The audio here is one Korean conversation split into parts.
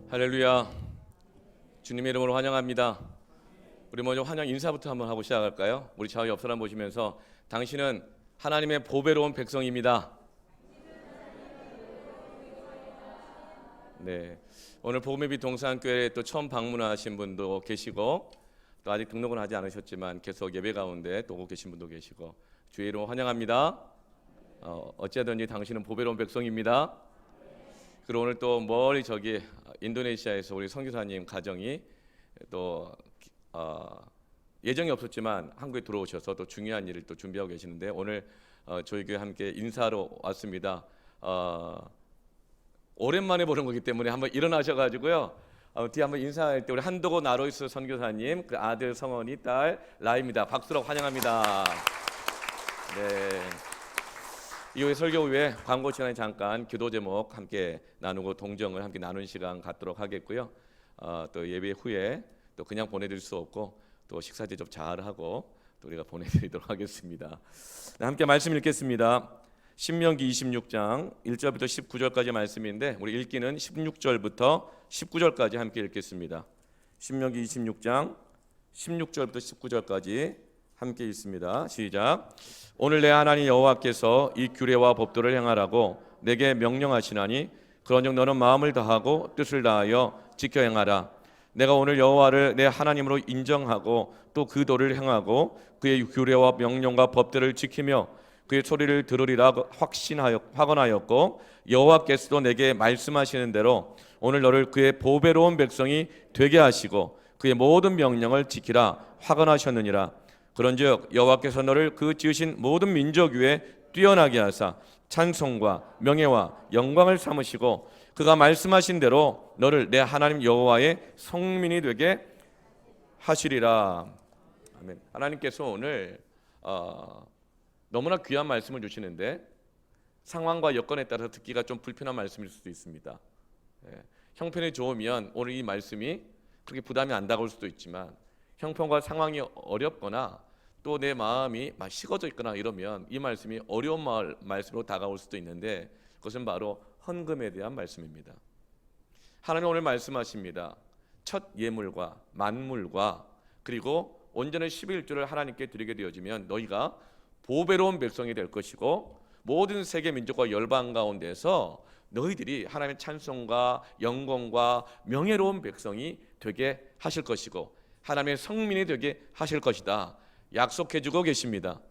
할렐루야. 주님의 이름으로 환영합니다. 우리 먼저 환영 인사부터 한번 하고 시작할까요? 우리 좌우 옆 사람 보시면서 당신은 하나님의 보배로운 백성입니다. 네, 오늘 복음의 동산교회에 또 처음 방문하신 분도 계시고 또 아직 등록은 하지 않으셨지만 계속 예배 가운데 또 오고 계신 분도 계시고 주의 이름으로 환영합니다. 어찌하든지 당신은 보배로운 백성입니다. 그리고 오늘 또 멀리 저기 인도네시아에서 우리 선교사님 가정이 또 예정이 없었지만 한국에 들어오셔서 또 중요한 일을 또 준비하고 계시는데 오늘 저희 교회 함께 인사로 왔습니다. 오랜만에 보는 거기 때문에 한번 일어나셔가지고요. 뒤에 한번 인사할 때 우리 한도고 나로이스 선교사님 그 아들 성원이 딸 라입니다. 박수로 환영합니다. 네. 이후에 설교 후에 광고 시간에 잠깐 기도 제목 함께 나누고 동정을 함께 나누는 시간 갖도록 하겠고요. 또 예배 후에 또 그냥 보내드릴 수 없고 또 식사 대접 잘 하고 또 우리가 보내드리도록 하겠습니다. 네, 함께 말씀 읽겠습니다. 신명기 26장 1절부터 19절까지 말씀인데 우리 읽기는 16절부터 19절까지 함께 읽겠습니다. 신명기 26장 16절부터 19절까지 함께 읽습니다. 시작. 오늘 내 하나님 여호와께서 이 규례와 법도를 행하라고 내게 명령하시나니 그런즉 너는 마음을 다하고 뜻을 다하여 지켜 행하라. 내가 오늘 여호와를 내 하나님으로 인정하고 또 그 도를 행하고 그의 규례와 명령과 법들을 지키며 그의 소리를 들으리라 확언하였고 여호와께서도 내게 말씀하시는 대로 오늘 너를 그의 보배로운 백성이 되게 하시고 그의 모든 명령을 지키라 확언하셨느니라. 그런즉 여호와께서 너를 그 지으신 모든 민족 위에 뛰어나게 하사 찬송과 명예와 영광을 삼으시고 그가 말씀하신 대로 너를 내 하나님 여호와의 성민이 되게 하시리라. 아멘. 하나님께서 오늘 너무나 귀한 말씀을 주시는데 상황과 여건에 따라서 듣기가 좀 불편한 말씀일 수도 있습니다. 형편이 좋으면 오늘 이 말씀이 그렇게 부담이 안 다가올 수도 있지만 형편과 상황이 어렵거나 또 내 마음이 막 식어져 있거나 이러면 이 말씀이 어려운 말씀으로 다가올 수도 있는데 그것은 바로 헌금에 대한 말씀입니다. 하나님 오늘 말씀하십니다. 첫 예물과 만물과 그리고 온전한 11조를 하나님께 드리게 되어지면 너희가 보배로운 백성이 될 것이고 모든 세계 민족과 열방 가운데서 너희들이 하나님의 찬송과 영광과 명예로운 백성이 되게 하실 것이고 하나님의 성민이 되게 하실 것이다 약속해주고 계십니다.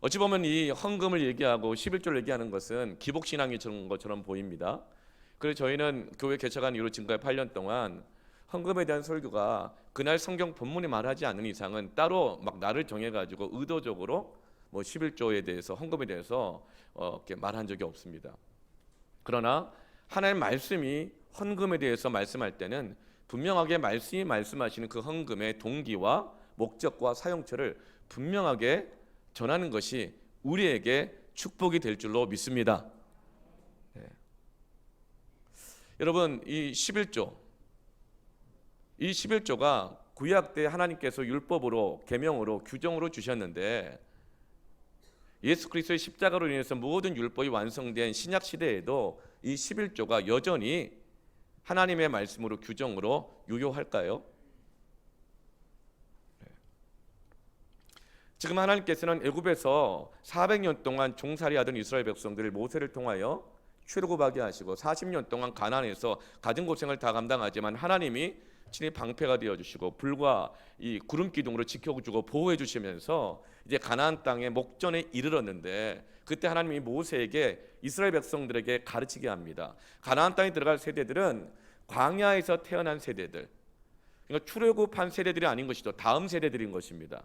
어찌 보면 이 헌금을 얘기하고 11조를 얘기하는 것은 기복신앙이 저런 것처럼 보입니다. 그래서 저희는 교회 개척한 이후로 지금까지 8년 동안 헌금에 대한 설교가 그날 성경 본문이 말하지 않는 이상은 따로 막 날을 정해가지고 의도적으로 뭐 11조에 대해서 헌금에 대해서 이렇게 말한 적이 없습니다. 그러나 하나님의 말씀이 헌금에 대해서 말씀할 때는 분명하게 말씀이 말씀하시는 그 헌금의 동기와 목적과 사용처를 분명하게 전하는 것이 우리에게 축복이 될 줄로 믿습니다. 여러분 이 11조가 구약 때 하나님께서 율법으로 계명으로 규정으로 주셨는데 예수 그리스도의 십자가로 인해서 모든 율법이 완성된 신약 시대에도 이 11조가 여전히 하나님의 말씀으로 규정으로 유효할까요? 지금 하나님께서는 애굽에서 400년 동안 종살이하던 이스라엘 백성들을 모세를 통하여 출애굽하게 하시고 40년 동안 가나안에서 가진 고생을 다 감당하지만 하나님이 친히 방패가 되어주시고 불과 이 구름 기둥으로 지켜주고 보호해 주시면서 이제 가나안 땅의 목전에 이르렀는데 그때 하나님이 모세에게 이스라엘 백성들에게 가르치게 합니다. 가나안 땅에 들어갈 세대들은 광야에서 태어난 세대들, 그러니까 출애굽한 세대들이 아닌 것이죠. 다음 세대들인 것입니다.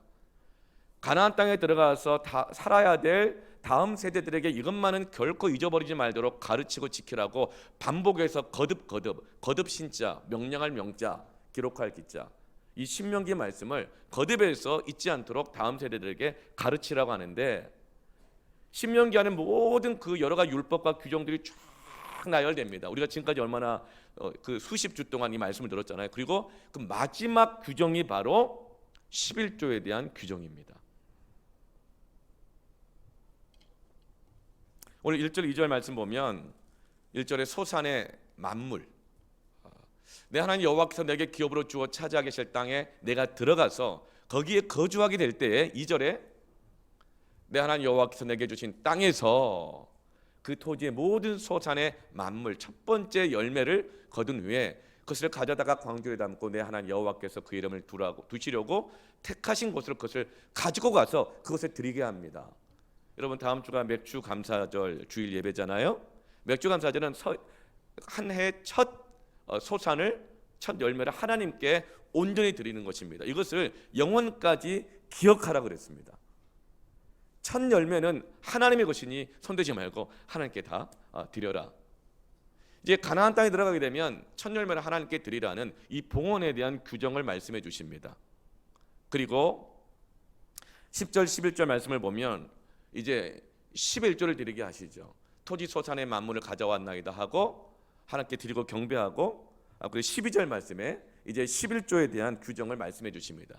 가나안 땅에 들어가서 살아야 될 다음 세대들에게 이것만은 결코 잊어버리지 말도록 가르치고 지키라고 반복해서 거듭 신자, 명령할 명자, 기록할 기자, 이 신명기 말씀을 거듭해서 잊지 않도록 다음 세대들에게 가르치라고 하는데 신명기 안에 모든 그 여러 가지 율법과 규정들이 쫙 나열됩니다. 우리가 지금까지 얼마나 그 수십 주 동안 이 말씀을 들었잖아요. 그리고 그 마지막 규정이 바로 11조에 대한 규정입니다. 오늘 1절 2절 말씀 보면 1절에 소산의 만물, 내 하나님 여호와께서 내게 기업으로 주어 차지하게 하실 땅에 내가 들어가서 거기에 거주하게 될 때에 2절에 내 하나님 여호와께서 내게 주신 땅에서 그 토지의 모든 소산의 만물 첫 번째 열매를 거둔 후에 그것을 가져다가 광주에 담고 내 하나님 여호와께서 그 이름을 두시려고 택하신 곳으로 그것을 가지고 가서 그것에 드리게 합니다. 여러분 다음 주가 맥주 감사절 주일 예배잖아요. 맥주 감사절은 한 해 첫 소산을 첫 열매를 하나님께 온전히 드리는 것입니다. 이것을 영원까지 기억하라 그랬습니다. 첫 열매는 하나님의 것이니 손대지 말고 하나님께 다 드려라. 이제 가나안 땅에 들어가게 되면 첫 열매를 하나님께 드리라는 이 봉헌에 대한 규정을 말씀해 주십니다. 그리고 10절 11절 말씀을 보면 이제 11조를 드리게 하시죠. 토지 소산의 만물을 가져왔나이다 하고 하나님께 드리고 경배하고, 그리고 12절 말씀에 이제 11조에 대한 규정을 말씀해 주십니다.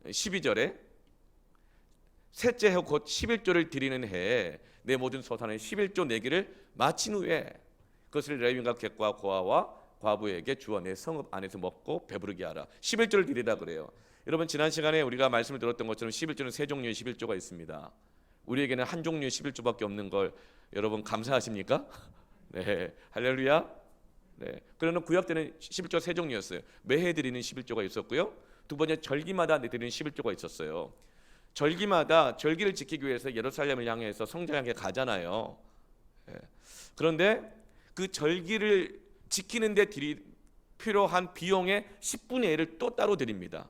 12절에 셋째 해 곧 11조를 드리는 해에 내 모든 소산의 11조 내기를 마친 후에 그것을 레위인과 객과 고아와 과부에게 주어 내 성읍 안에서 먹고 배부르게 하라. 11조를 드리라 그래요. 여러분 지난 시간에 우리가 말씀을 들었던 것처럼 11조는 세 종류의 11조가 있습니다. 우리에게는 한 종류의 11조밖에 없는 걸 여러분 감사하십니까? 네, 할렐루야. 네, 그러나 구약 때는 11조 세 종류였어요. 매해 드리는 11조가 있었고요. 두 번째 절기마다 드리는 11조가 있었어요. 절기마다 절기를 지키기 위해서 예루살렘을 향해서 성전 향해 가잖아요. 네. 그런데 그 절기를 지키는 데 필요한 비용의 10분의 1을 또 따로 드립니다.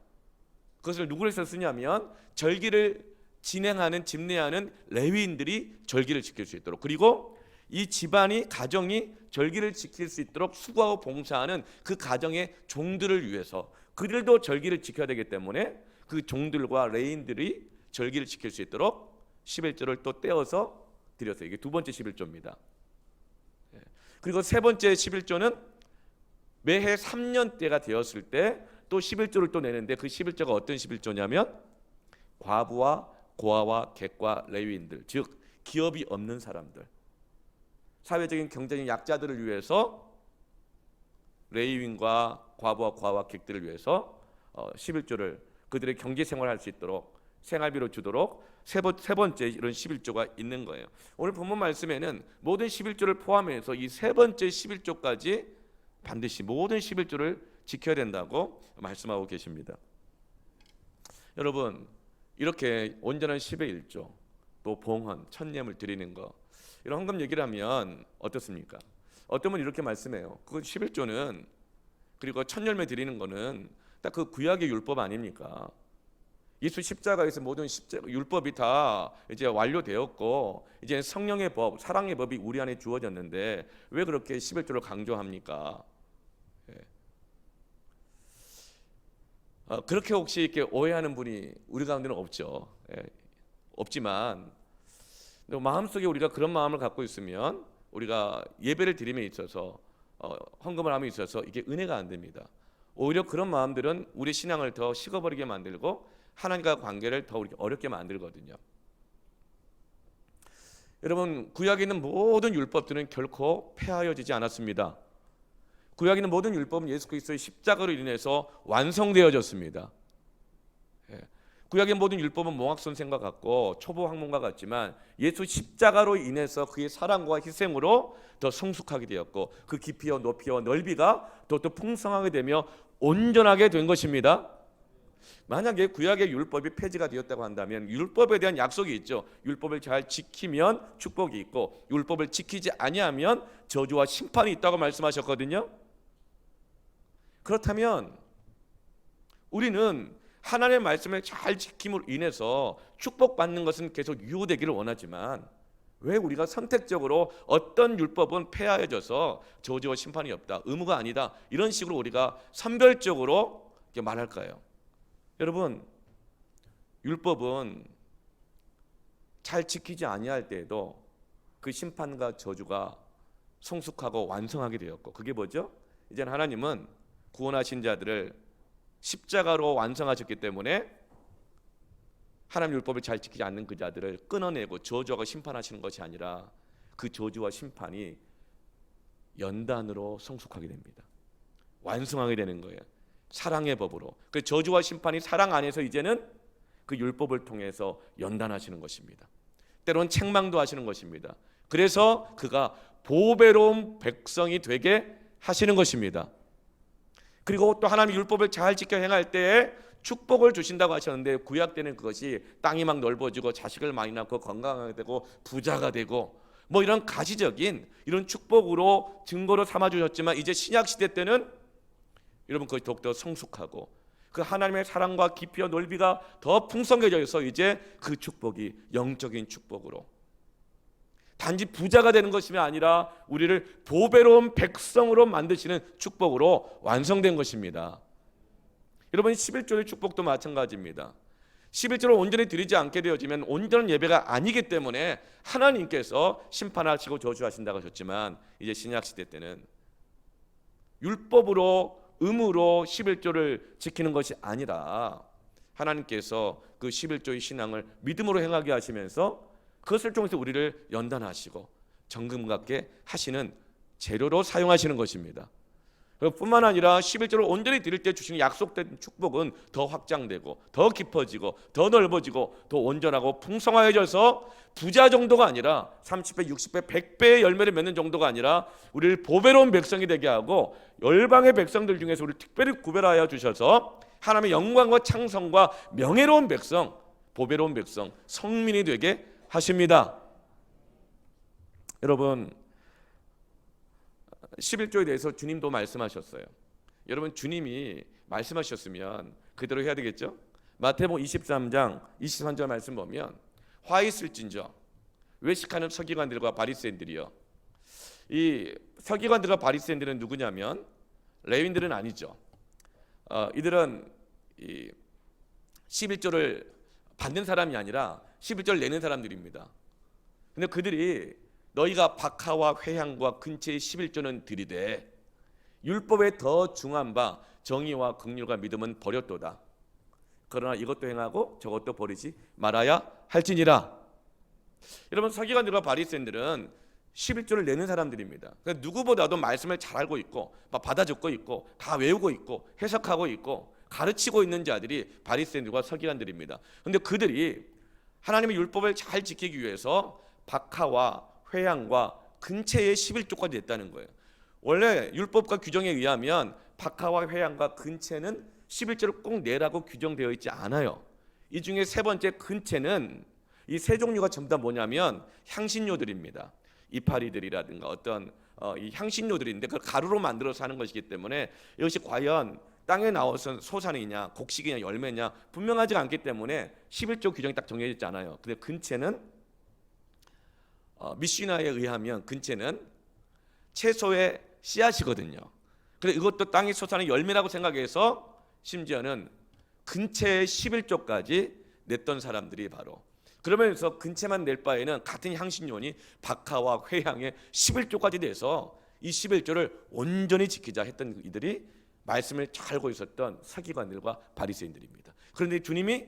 그것을 누구에서 쓰냐면 절기를 진행하는 집례하는 레위인들이 절기를 지킬 수 있도록, 그리고 이 집안이 가정이 절기를 지킬 수 있도록 수고하고 봉사하는 그 가정의 종들을 위해서 그들도 절기를 지켜야 되기 때문에 그 종들과 레위인들이 절기를 지킬 수 있도록 11조를 또 떼어서 드렸어요. 이게 두 번째 11조입니다. 그리고 세 번째 11조는 매해 3년 때가 되었을 때 또 11조를 또 내는데 그 11조가 어떤 11조냐면 과부와 고아와 객과 레위인들, 즉 기업이 없는 사람들, 사회적인 경제적인 약자들을 위해서 레위인과 과부와 고아와 객들을 위해서 11조를 그들의 경제 생활할 수 있도록 생활비로 주도록 세 번째 이런 11조가 있는 거예요. 오늘 본문 말씀에는 모든 11조를 포함해서 이 세 번째 11조까지 반드시 모든 11조를 지켜야 된다고 말씀하고 계십니다. 여러분 이렇게 온전한 10의 1조 또 봉헌 천예물 드리는 거 이런 헌금 얘기를 하면 어떻습니까? 어떤 분은 이렇게 말씀해요. 그 11조는 그리고 천열매 드리는 거는 딱 그 구약의 율법 아닙니까? 예수 십자가에서 모든 율법이 다 이제 완료되었고 이제 성령의 법, 사랑의 법이 우리 안에 주어졌는데 왜 그렇게 11조를 강조합니까? 그렇게 혹시 이렇게 오해하는 분이 우리 가운데는 없죠. 없지만 마음속에 우리가 그런 마음을 갖고 있으면 우리가 예배를 드림에 있어서 헌금을 함에 있어서 이게 은혜가 안 됩니다. 오히려 그런 마음들은 우리 신앙을 더 식어버리게 만들고 하나님과 관계를 더 어렵게 만들거든요. 여러분 구약에 있는 모든 율법들은 결코 폐하여지지 않았습니다. 구약에 있는 모든 율법은 예수 그리스도의 십자가로 인해서 완성되어졌습니다. 구약의 모든 율법은 몽학선생과 같고 초보 학문과 같지만 예수 십자가로 인해서 그의 사랑과 희생으로 더 성숙하게 되었고 그 깊이와 높이와 넓이가 더 풍성하게 되며 온전하게 된 것입니다. 만약에 구약의 율법이 폐지가 되었다고 한다면 율법에 대한 약속이 있죠. 율법을 잘 지키면 축복이 있고 율법을 지키지 아니하면 저주와 심판이 있다고 말씀하셨거든요. 그렇다면 우리는 하나님의 말씀을 잘 지킴으로 인해서 축복받는 것은 계속 유효되기를 원하지만 왜 우리가 선택적으로 어떤 율법은 폐하여져서 저주와 심판이 없다, 의무가 아니다 이런 식으로 우리가 선별적으로 말할까요? 여러분 율법은 잘 지키지 아니할 때에도 그 심판과 저주가 성숙하고 완성하게 되었고 그게 뭐죠? 이제는 하나님은 구원하신 자들을 십자가로 완성하셨기 때문에 하나님 율법을 잘 지키지 않는 그 자들을 끊어내고 저주하고 심판하시는 것이 아니라 그 저주와 심판이 연단으로 성숙하게 됩니다. 완성하게 되는 거예요. 사랑의 법으로. 그 저주와 심판이 사랑 안에서 이제는 그 율법을 통해서 연단하시는 것입니다. 때로는 책망도 하시는 것입니다. 그래서 그가 보배로운 백성이 되게 하시는 것입니다. 그리고 또 하나님의 율법을 잘 지켜 행할 때에 축복을 주신다고 하셨는데, 구약 때는 그것이 땅이 막 넓어지고 자식을 많이 낳고 건강하게 되고 부자가 되고 뭐 이런 가시적인 이런 축복으로 증거로 삼아 주셨지만, 이제 신약 시대 때는 여러분 그것이 더욱더 성숙하고 그 하나님의 사랑과 깊이와 넓이가 더 풍성해져서 이제 그 축복이 영적인 축복으로 단지 부자가 되는 것이 아니라 우리를 보배로운 백성으로 만드시는 축복으로 완성된 것입니다. 여러분 11조의 축복도 마찬가지입니다. 11조를 온전히 드리지 않게 되어지면 온전한 예배가 아니기 때문에 하나님께서 심판하시고 저주하신다고 하셨지만, 이제 신약시대 때는 율법으로 의무로 11조를 지키는 것이 아니라 하나님께서 그 11조의 신앙을 믿음으로 행하게 하시면서 그것을 통해서 우리를 연단하시고 정금 같게 하시는 재료로 사용하시는 것입니다. 뿐만 아니라 11조를 온전히 드릴 때 주시는 약속된 축복은 더 확장되고 더 깊어지고 더 넓어지고 더 온전하고 풍성해져서 부자 정도가 아니라 30배, 60배, 100배의 열매를 맺는 정도가 아니라 우리를 보배로운 백성이 되게 하고 열방의 백성들 중에서 우리를 특별히 구별하여 주셔서 하나님의 영광과 창성과 명예로운 백성, 보배로운 백성, 성민이 되게 하십니다. 여러분 11조에 대해서 주님도 말씀하셨어요. 여러분 주님이 말씀하셨으면 그대로 해야 되겠죠? 마태복음 23장 23절 말씀 보면 화 있을진저 외식하는 서기관들과 바리새인들이요. 이 서기관들과 바리새인들은 누구냐면 레위인들은 아니죠. 이들은 이 11조를 받는 사람이 아니라 11조를 내는 사람들입니다. 근데 그들이 너희가 박하와 회향과 근체의 11조는 드리되 율법에 더 중한 바 정의와 긍휼과 믿음은 버렸도다. 그러나 이것도 행하고 저것도 버리지 말아야 할지니라. 여러분 서기관들과 바리새인들은 11조를 내는 사람들입니다. 누구보다도 말씀을 잘 알고 있고 받아 적고 있고 다 외우고 있고 해석하고 있고 가르치고 있는 자들이 바리새인들과 서기관들입니다. 그런데 그들이 하나님의 율법을 잘 지키기 위해서 박하와 회향과 근체의 11조까지 냈다는 거예요. 원래 율법과 규정에 의하면 박하와 회향과 근체는 11조를 꼭 내라고 규정되어 있지 않아요. 이 중에 세 번째 근체는 이 세 종류가 전부 다 뭐냐면 향신료들입니다. 이파리들이라든가 어떤 이 향신료들인데 그걸 가루로 만들어서 하는 것이기 때문에 이것이 과연 땅에 나와서 소산이냐 곡식이냐 열매냐 분명하지 않기 때문에 11조 규정이 딱 정해져 있지 않아요. 근데 근체는 미시나에 의하면 근체는 채소의 씨앗이거든요. 그래서 이것도 땅의 소산의 열매라고 생각해서 심지어는 근체의 11조까지 냈던 사람들이 바로, 그러면서 근체만 낼 바에는 같은 향신료니 박하와 회향의 11조까지 내서 이 11조를 온전히 지키자 했던 이들이 말씀을 잘 알고 있었던 서기관들과 바리새인들입니다. 그런데 주님이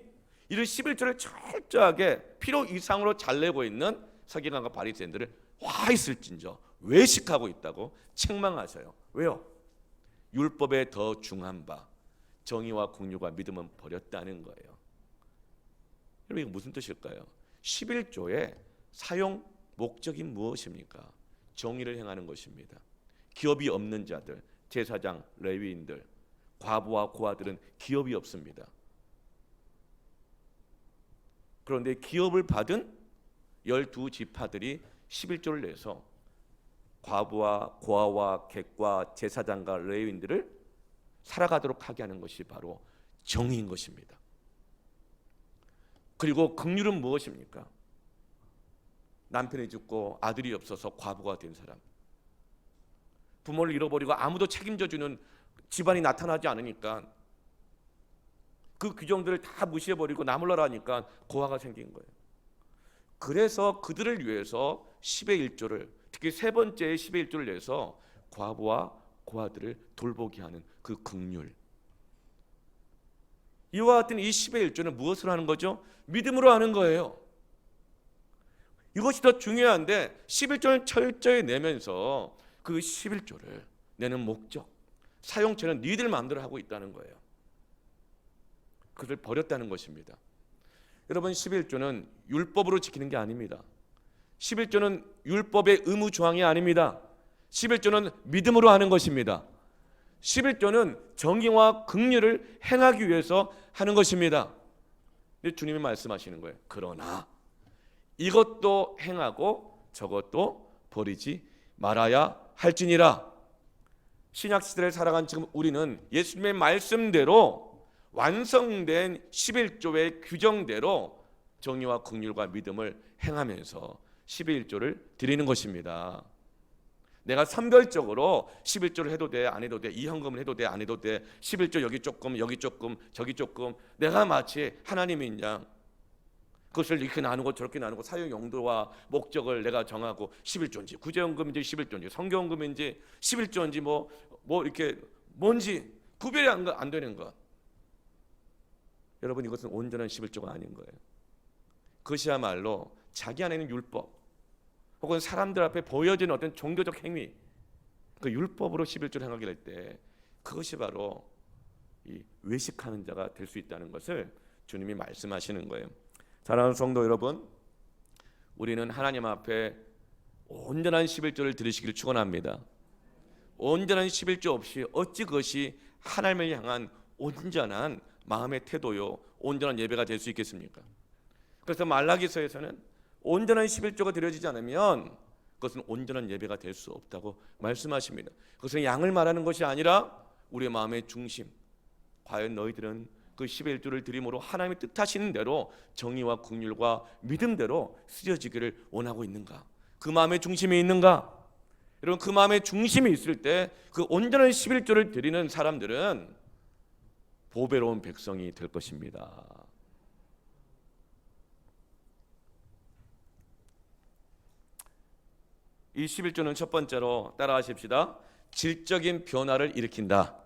이를 11조를 철저하게 필요 이상으로 잘 내고 있는 서기관과 바리새인들을 화 있을진저 외식하고 있다고 책망하셔요. 왜요? 율법에 더 중한 바 정의와 긍휼과 믿음은 버렸다는 거예요. 여러분 이거 무슨 뜻일까요? 11조의 사용 목적이 무엇입니까? 정의를 행하는 것입니다. 기업이 없는 자들, 제사장, 레위인들, 과부와 고아들은 기업이 없습니다. 그런데 기업을 받은 12지파들이 11조를 내서 과부와 고아와 객과 제사장과 레위인들을 살아가도록 하게 하는 것이 바로 정의인 것입니다. 그리고 긍휼은 무엇입니까? 남편이 죽고 아들이 없어서 과부가 된 사람, 부모를 잃어버리고 아무도 책임져주는 집안이 나타나지 않으니까 그 규정들을 다 무시해버리고 나몰라라니까 고아가 생긴 거예요. 그래서 그들을 위해서 10의 1조를, 특히 세 번째의 10의 1조를 내서 과부와 고아들을 돌보게 하는 그 긍휼, 이와 같은 이 10의 1조는 무엇을 하는 거죠? 믿음으로 하는 거예요. 이것이 더 중요한데 11조는 철저히 내면서 그 11조를 내는 목적, 사용처는 니들 마음대로 하고 있다는 거예요. 그를 버렸다는 것입니다. 여러분, 11조는 율법으로 지키는 게 아닙니다. 11조는 율법의 의무 조항이 아닙니다. 11조는 믿음으로 하는 것입니다. 11조는 정의와 긍휼을 행하기 위해서 하는 것입니다. 근데 주님이 말씀하시는 거예요. 그러나 이것도 행하고 저것도 버리지 말아야 할지니라. 신약 시대를 살아간 지금 우리는 예수님의 말씀대로 완성된 11조의 규정대로 정의와 긍휼과 믿음을 행하면서 11조를 드리는 것입니다. 내가 선별적으로 11조를 해도 돼, 안 해도 돼, 이 헌금을 해도 돼, 안 해도 돼, 11조 여기 조금, 여기 조금, 저기 조금, 내가 마치 하나님인 양 그것을 이렇게 나누고 저렇게 나누고 사용 용도와 목적을 내가 정하고 11조인지 구제헌금인지 11조인지 성경헌금인지 11조인지 뭐 이렇게 뭔지 구별이 안 되는 것. 여러분, 이것은 온전한 11조가 아닌 거예요. 그것이야말로 자기 안에 있는 율법 혹은 사람들 앞에 보여지는 어떤 종교적 행위, 그 율법으로 11조를 행하게 될 때 그것이 바로 이 외식하는 자가 될 수 있다는 것을 주님이 말씀하시는 거예요. 사랑하는 성도 여러분, 우리는 하나님 앞에 온전한 11조를 드리시기를 축원합니다. 온전한 11조 없이 어찌 그것이 하나님을 향한 온전한 마음의 태도요, 온전한 예배가 될 수 있겠습니까? 그래서 말라기서에서는 온전한 11조가 드려지지 않으면 그것은 온전한 예배가 될 수 없다고 말씀하십니다. 그것은 양을 말하는 것이 아니라 우리의 마음의 중심, 과연 너희들은 그 11조를 드림으로 하나님의 뜻하시는 대로 정의와 긍휼과 믿음대로 쓰여지기를 원하고 있는가? 그 마음의 중심이 있는가? 여러분, 그 마음의 중심이 있을 때 그 온전한 11조를 드리는 사람들은 보배로운 백성이 될 것입니다. 이 11조는 첫 번째로 따라하십시다. 질적인 변화를 일으킨다.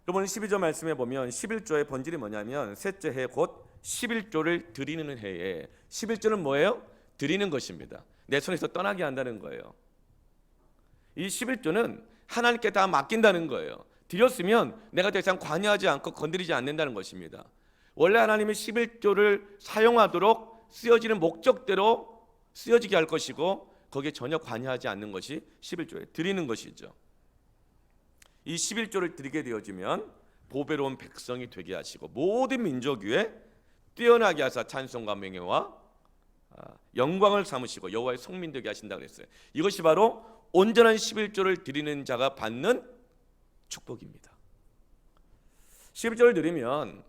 여러분, 12조 말씀에 보면 11조의 본질이 뭐냐면 셋째 해 곧 11조를 드리는 해에 11조는 뭐예요? 드리는 것입니다. 내 손에서 떠나게 한다는 거예요. 이 11조는 하나님께 다 맡긴다는 거예요. 드렸으면 내가 더 이상 관여하지 않고 건드리지 않는다는 것입니다. 원래 하나님이 11조를 사용하도록 쓰여지는 목적대로 쓰여지게 할 것이고 거기에 전혀 관여하지 않는 것이 11조에 드리는 것이죠. 이 11조를 드리게 되어지면 보배로운 백성이 되게 하시고 모든 민족 위에 뛰어나게 하사 찬송과 명예와 영광을 삼으시고 여호와의 성민 되게 하신다 그랬어요. 이것이 바로 온전한 11조를 드리는 자가 받는 축복입니다. 11조를 드리면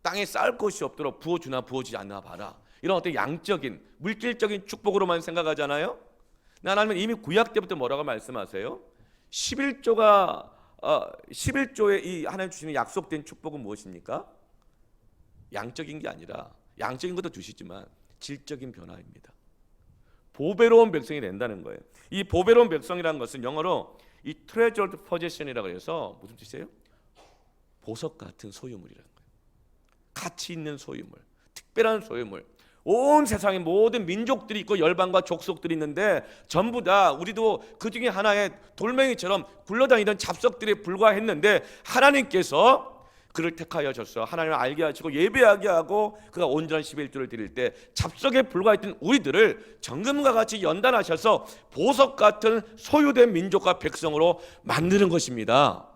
땅에 쌓을 것이 없도록 부어주나 부어주지 않나 봐라, 이런 어떤 양적인 물질적인 축복으로만 생각하잖아요. 하나님은 이미 구약 때부터 뭐라고 말씀하세요? 11조의 이 하나님 주시는 약속된 축복은 무엇입니까? 양적인 게 아니라, 양적인 것도 주시지만 질적인 변화입니다. 보배로운 백성이 된다는 거예요. 이 보배로운 백성이라는 것은 영어로 이 treasured possession이라고 해서 무슨 뜻이에요? 보석 같은 소유물이라는 거예요. 가치 있는 소유물, 특별한 소유물. 온 세상의 모든 민족들이 있고 열방과 족속들이 있는데 전부 다 우리도 그 중에 하나의 돌멩이처럼 굴러다니던 잡석들에 불과했는데 하나님께서 그를 택하여셔서 하나님을 알게 하시고 예배하게 하고 그가 온전한 11조를 드릴 때 잡석에 불과했던 우리들을 정금과 같이 연단하셔서 보석 같은 소유된 민족과 백성으로 만드는 것입니다.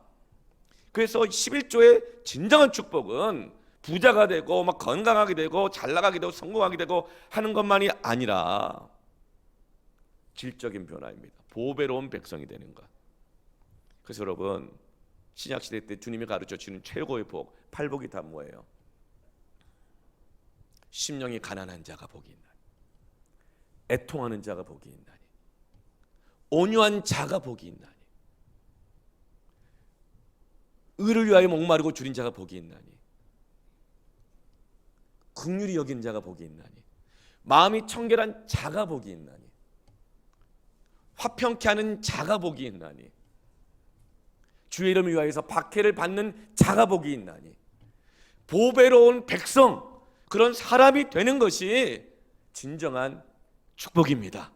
그래서 11조의 진정한 축복은 부자가 되고 막 건강하게 되고 잘 나가게 되고 성공하게 되고 하는 것만이 아니라 질적인 변화입니다. 보배로운 백성이 되는 것. 그래서 여러분, 신약시대 때 주님이 가르쳐 주는 최고의 복, 팔복이 다 뭐예요? 심령이 가난한 자가 복이 있나니, 애통하는 자가 복이 있나니, 온유한 자가 복이 있나니, 의를 위하여 목마르고 줄인 자가 복이 있나니, 긍휼히 여긴 자가 복이 있나니, 마음이 청결한 자가 복이 있나니, 화평케 하는 자가 복이 있나니, 주의 이름을 위하여서 박해를 받는 자가 복이 있나니, 보배로운 백성, 그런 사람이 되는 것이 진정한 축복입니다.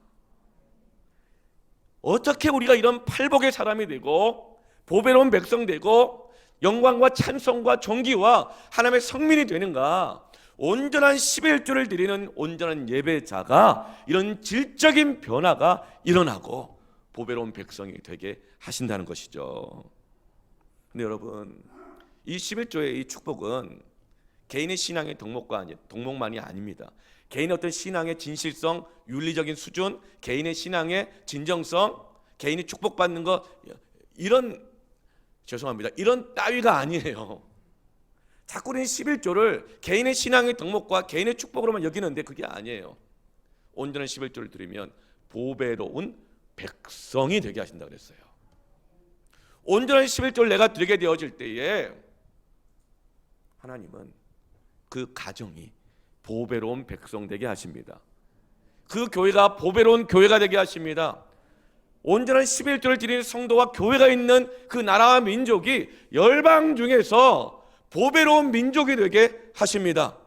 어떻게 우리가 이런 팔복의 사람이 되고 보배로운 백성 되고 영광과 찬송과 존귀와 하나님의 성민이 되는가? 온전한 11조를 드리는 온전한 예배자가 이런 질적인 변화가 일어나고 보배로운 백성이 되게 하신다는 것이죠. 근데 여러분, 이 11조의 이 축복은 개인의 신앙의 덕목만이 아닙니다. 개인의 어떤 신앙의 진실성, 윤리적인 수준, 개인의 신앙의 진정성, 개인이 축복받는 것, 이런 따위가 아니에요. 자꾸 우리는 11조를 개인의 신앙의 덕목과 개인의 축복으로만 여기는데 그게 아니에요. 온전한 11조를 드리면 보배로운 백성이 되게 하신다고 그랬어요. 온전한 11조를 내가 드리게 되어질 때에 하나님은 그 가정이 보배로운 백성 되게 하십니다. 그 교회가 보배로운 교회가 되게 하십니다. 온전한 11조를 드리는 성도와 교회가 있는 그 나라와 민족이 열방 중에서 보배로운 민족이 되게 하십니다.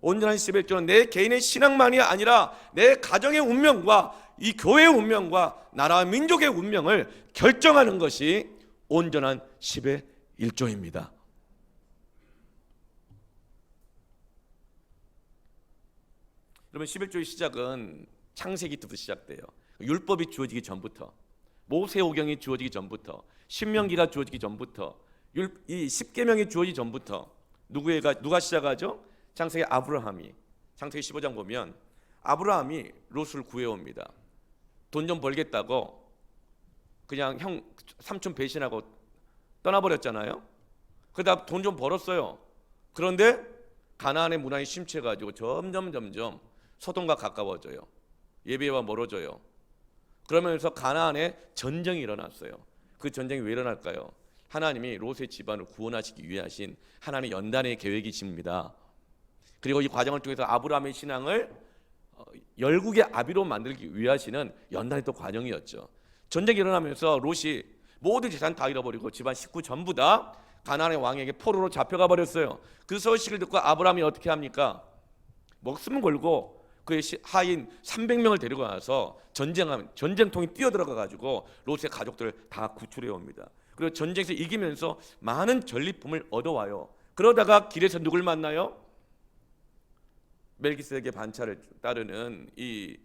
온전한 11조는 내 개인의 신앙만이 아니라 내 가정의 운명과 이 교회의 운명과 나라와 민족의 운명을 결정하는 것이 온전한 10의 1조입니다. 여러분, 11조의 시작은 창세기 때부터 시작돼요. 율법이 주어지기 전부터, 모세오경이 주어지기 전부터, 신명기가 주어지기 전부터, 이 십계명이 주어지기 전부터 누가 시작하죠? 창세기 아브라함이, 창세기 15장 보면 아브라함이 롯을 구해옵니다. 돈 좀 벌겠다고 그냥 삼촌 배신하고 떠나버렸잖아요. 그러다 돈 좀 벌었어요. 그런데 가나안의 문화에 심취해가지고 점점 소돔과 가까워져요. 예배와 멀어져요. 그러면서 가나안에 전쟁이 일어났어요. 그 전쟁이 왜 일어날까요? 하나님이 롯의 집안을 구원하시기 위해 하신 하나님의 연단의 계획이십니다. 그리고 이 과정을 통해서 아브라함의 신앙을 열국의 아비로 만들기 위해 하시는 연단의 또 과정이었죠. 전쟁이 일어나면서 롯이 모든 재산 다 잃어버리고 집안 식구 전부 다 가나안의 왕에게 포로로 잡혀가 버렸어요. 그 소식을 듣고 아브라함이 어떻게 합니까? 목숨 걸고 그의 하인 300명을 데리고 와서 전쟁통에 뛰어들어가 가지고 롯의 가족들을 다 구출해 옵니다. 그리고 전쟁에서 이기면서 많은 전리품을 얻어와요. 그러다가 길에서 누굴 만나요? 멜기세덱의 반차를 따르는 이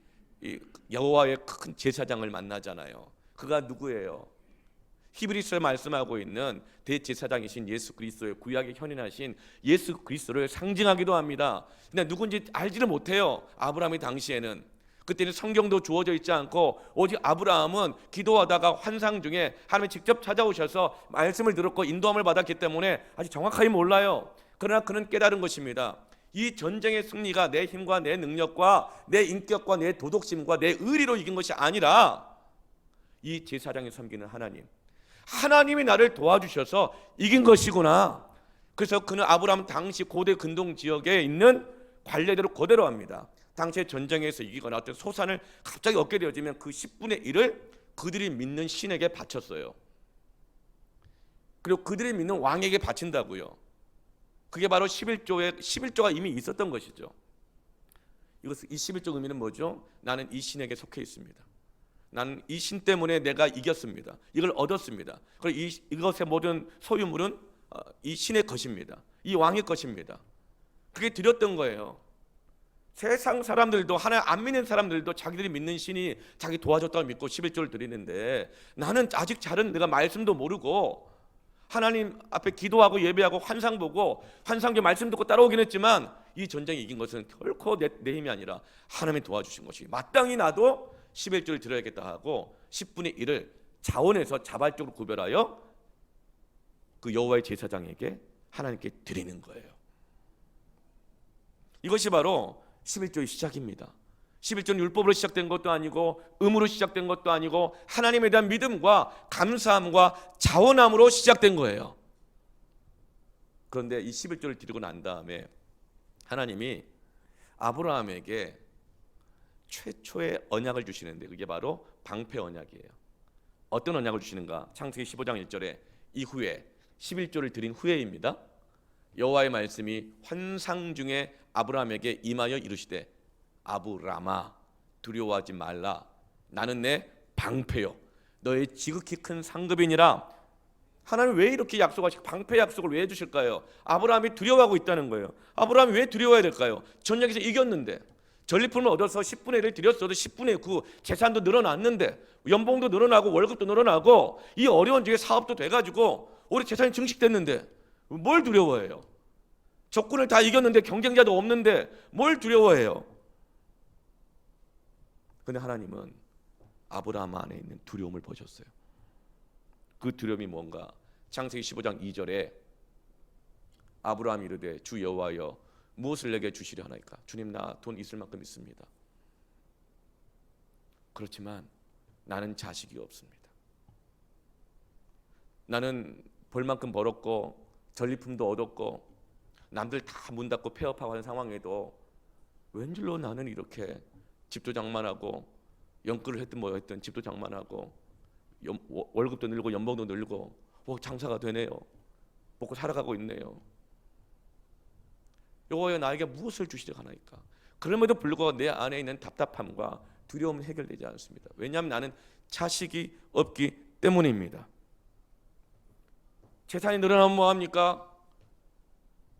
여호와의 큰 제사장을 만나잖아요. 그가 누구예요? 히브리서에 말씀하고 있는 대제사장이신 예수 그리스도의 구약에 현인하신 예수 그리스도를 상징하기도 합니다. 근데 누군지 알지를 못해요. 아브라함이 당시에는. 그때는 성경도 주어져 있지 않고 오직 아브라함은 기도하다가 환상 중에 하나님이 직접 찾아오셔서 말씀을 들었고 인도함을 받았기 때문에 아직 정확하게 몰라요. 그러나 그는 깨달은 것입니다. 이 전쟁의 승리가 내 힘과 내 능력과 내 인격과 내 도덕심과 내 의리로 이긴 것이 아니라 이 제사장이 섬기는 하나님이 나를 도와주셔서 이긴 것이구나. 그래서 그는 아브라함 당시 고대 근동 지역에 있는 관례대로 그대로 합니다. 당시에 전쟁에서 이기거나 어떤 소산을 갑자기 얻게 되어지면 그 10분의 1을 그들이 믿는 신에게 바쳤어요. 그리고 그들이 믿는 왕에게 바친다고요. 그게 바로 11조가 이미 있었던 것이죠. 이 11조 의미는 뭐죠? 나는 이 신에게 속해 있습니다. 나는 이 신 때문에 내가 이겼습니다. 이걸 얻었습니다. 그리고 이것의 모든 소유물은 이 신의 것입니다. 이 왕의 것입니다. 그게 드렸던 거예요. 세상 사람들도 하나님 안 믿는 사람들도 자기들이 믿는 신이 자기 도와줬다고 믿고 11조를 드리는데 나는 아직 잘은 내가 말씀도 모르고 하나님 앞에 기도하고 예배하고 환상 보고 환상계 말씀 듣고 따라오긴 했지만 이 전쟁이 이긴 것은 결코 내 힘이 아니라 하나님이 도와주신 것이 마땅히 나도 11조를 드려야겠다 하고 10분의 1을 자원에서 자발적으로 구별하여 그 여호와의 제사장에게 하나님께 드리는 거예요. 이것이 바로 11조의 시작입니다. 11조는 율법으로 시작된 것도 아니고 의무로 시작된 것도 아니고 하나님에 대한 믿음과 감사함과 자원함으로 시작된 거예요. 그런데 이 11조를 드리고 난 다음에 하나님이 아브라함에게 최초의 언약을 주시는데 그게 바로 방패 언약이에요. 어떤 언약을 주시는가? 창세기 15장 1절에 이후에 11조를 드린 후에입니다. 여호와의 말씀이 환상 중에 아브라함에게 임하여 이르시되 아브라함아 두려워하지 말라 나는 내 방패요 너의 지극히 큰 상급이니라. 하나님 왜 이렇게 약속하시고 방패 약속을 왜 해주실까요? 아브라함이 두려워하고 있다는 거예요. 아브라함이 왜 두려워해야 될까요? 전쟁에서 이겼는데, 전리품을 얻어서 10분의 1을 드렸어도 10분의 9 재산도 늘어났는데, 연봉도 늘어나고 월급도 늘어나고 이 어려운 중에 사업도 돼가지고 우리 재산이 증식됐는데 뭘 두려워해요? 적군을 다 이겼는데 경쟁자도 없는데 뭘 두려워해요? 근데 하나님은 아브라함 안에 있는 두려움을 보셨어요. 그 두려움이 뭔가? 창세기 15장 2절에 아브라함이 이르되 주 여호와여 무엇을 내게 주시려 하나이까? 주님, 나 돈 있을 만큼 있습니다. 그렇지만 나는 자식이 없습니다. 나는 벌 만큼 벌었고 전리품도 얻었고 남들 다 문 닫고 폐업하고 하는 상황에도 웬줄로 나는 이렇게 집도 장만하고 연끌을 했든 뭐 했든 집도 장만하고 월급도 늘고 연봉도 늘고 장사가 되네요. 먹고 살아가고 있네요. 여호와여 나에게 무엇을 주시려 하나이까? 그럼에도 불구하고 내 안에 있는 답답함과 두려움은 해결되지 않습니다. 왜냐하면 나는 자식이 없기 때문입니다. 재산이 늘어나면 뭐합니까?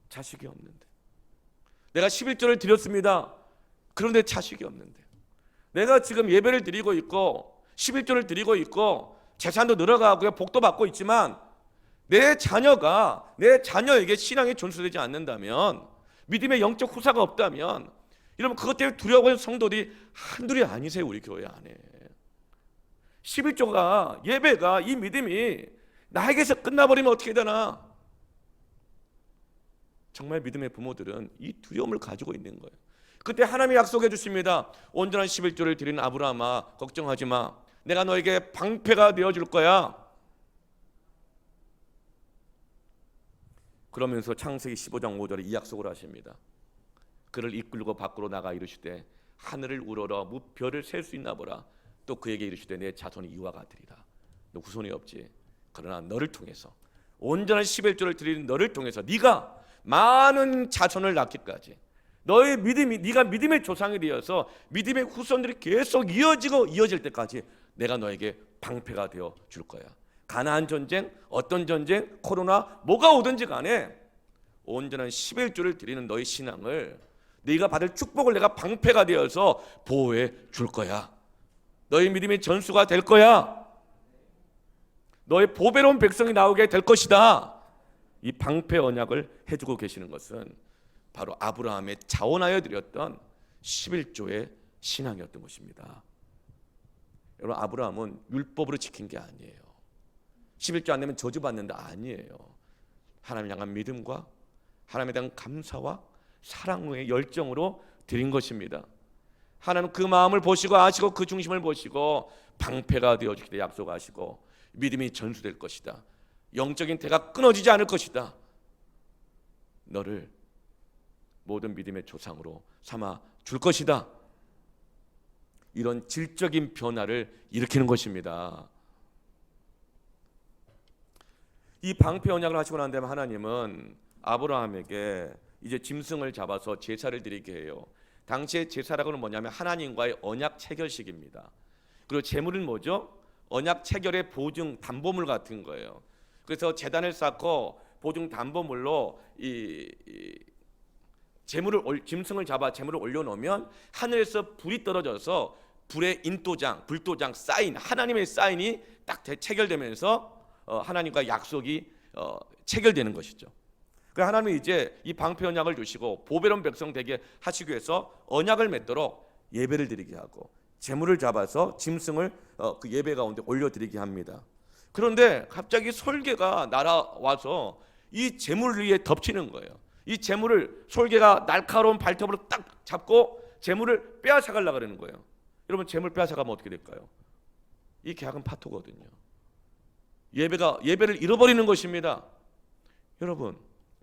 자식이 없는데. 내가 11조를 드렸습니다. 그런데 자식이 없는데. 내가 지금 예배를 드리고 있고 11조를 드리고 있고 재산도 늘어가고요, 복도 받고 있지만 내 자녀에게 신앙이 전수되지 않는다면, 믿음의 영적 후사가 없다면, 여러분 그것 때문에 두려워하는 성도들이 한둘이 아니세요. 우리 교회 안에 11조가, 예배가, 이 믿음이 나에게서 끝나버리면 어떻게 되나? 정말 믿음의 부모들은 이 두려움을 가지고 있는 거예요. 그때 하나님이 약속해 주십니다. 온전한 11조를 드리는 아브라함아, 걱정하지 마. 내가 너에게 방패가 되어줄 거야. 그러면서 창세기 15장 5절에 이 약속을 하십니다. 그를 이끌고 밖으로 나가 이르시되 하늘을 우러러 무별을 셀 수 있나 보라. 또 그에게 이르시되 내 자손이 이와 같으리라. 너 후손이 없지. 그러나 너를 통해서, 온전한 11조를 드리는 너를 통해서 네가 많은 자손을 낳기까지, 너의 믿음이, 네가 믿음의 조상이 되어서 믿음의 후손들이 계속 이어질 때까지 내가 너에게 방패가 되어 줄 거야. 가나안 전쟁, 어떤 전쟁, 코로나, 뭐가 오든지 간에 온전한 11조를 드리는 너의 신앙을, 네가 받을 축복을 내가 방패가 되어서 보호해 줄 거야. 너의 믿음이 전수가 될 거야. 너의 보배로운 백성이 나오게 될 것이다. 이 방패 언약을 해주고 계시는 것은 바로 아브라함의 자원하여 드렸던 11조의 신앙이었던 것입니다. 여러분, 아브라함은 율법으로 지킨 게 아니에요. 11조 안 내면 저주받는다 아니에요. 하나님 향한 믿음과 하나님에 대한 감사와 사랑의 열정으로 드린 것입니다. 하나님 그 마음을 보시고 아시고 그 중심을 보시고 방패가 되어주기를 약속하시고 믿음이 전수될 것이다. 영적인 대가 끊어지지 않을 것이다. 너를 모든 믿음의 조상으로 삼아 줄 것이다. 이런 질적인 변화를 일으키는 것입니다. 이 방패 언약을 하시고 난 다음에 하나님은 아브라함에게 이제 짐승을 잡아서 제사를 드리게 해요. 당시의 제사라고는 뭐냐면 하나님과의 언약 체결식입니다. 그리고 제물은 뭐죠? 언약 체결의 보증 담보물 같은 거예요. 그래서 제단을 쌓고 보증 담보물로 짐승을 잡아 제물을 올려놓으면 하늘에서 불이 떨어져서 불의 인도장, 불도장, 사인, 하나님의 사인이 딱 체결되면서 하나님과 약속이 체결되는 것이죠. 그래서 하나님이 이제 이 방패 언약을 주시고 보배로운 백성 되게 하시기 위해서 언약을 맺도록 예배를 드리게 하고 제물을 잡아서 짐승을 그 예배 가운데 올려드리게 합니다. 그런데 갑자기 솔개가 날아와서 이 제물 위에 덮치는 거예요. 이 제물을 솔개가 날카로운 발톱으로 딱 잡고 제물을 빼앗아가려고 하는 거예요. 여러분, 제물 빼앗아가면 어떻게 될까요? 이 계약은 파토거든요. 예배를 잃어버리는 것입니다. 여러분,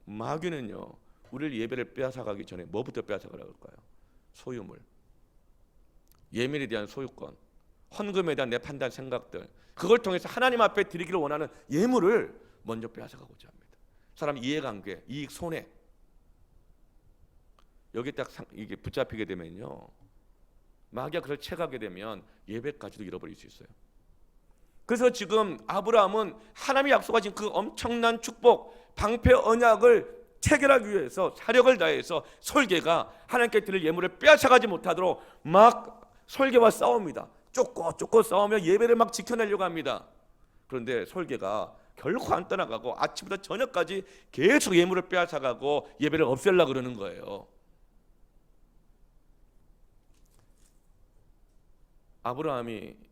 마귀는요, 우리를 예배를 빼앗아가기 전에 뭐부터 빼앗아가려고 할까요? 소유물, 예민에 대한 소유권, 헌금에 대한 내 판단, 생각들, 그걸 통해서 하나님 앞에 드리기를 원하는 예물을 먼저 빼앗아가고자 합니다. 사람 이해관계, 이익, 손해, 여기 딱 이게 붙잡히게 되면요, 마귀가 그걸 채가게 되면 예배까지도 잃어버릴 수 있어요. 그래서 지금 아브라함은 하나님이 약속하신 그 엄청난 축복, 방패 언약을 체결하기 위해서 사력을 다해서 설계가 하나님께 드릴 예물을 빼앗아가지 못하도록 막 설계와 싸웁니다. 쫓고 싸우며 예배를 막 지켜내려고 합니다. 그런데 설계가 결코 안 떠나가고 아침부터 저녁까지 계속 예물을 빼앗아가고 예배를 없애려고 그러는 거예요. 아브라함이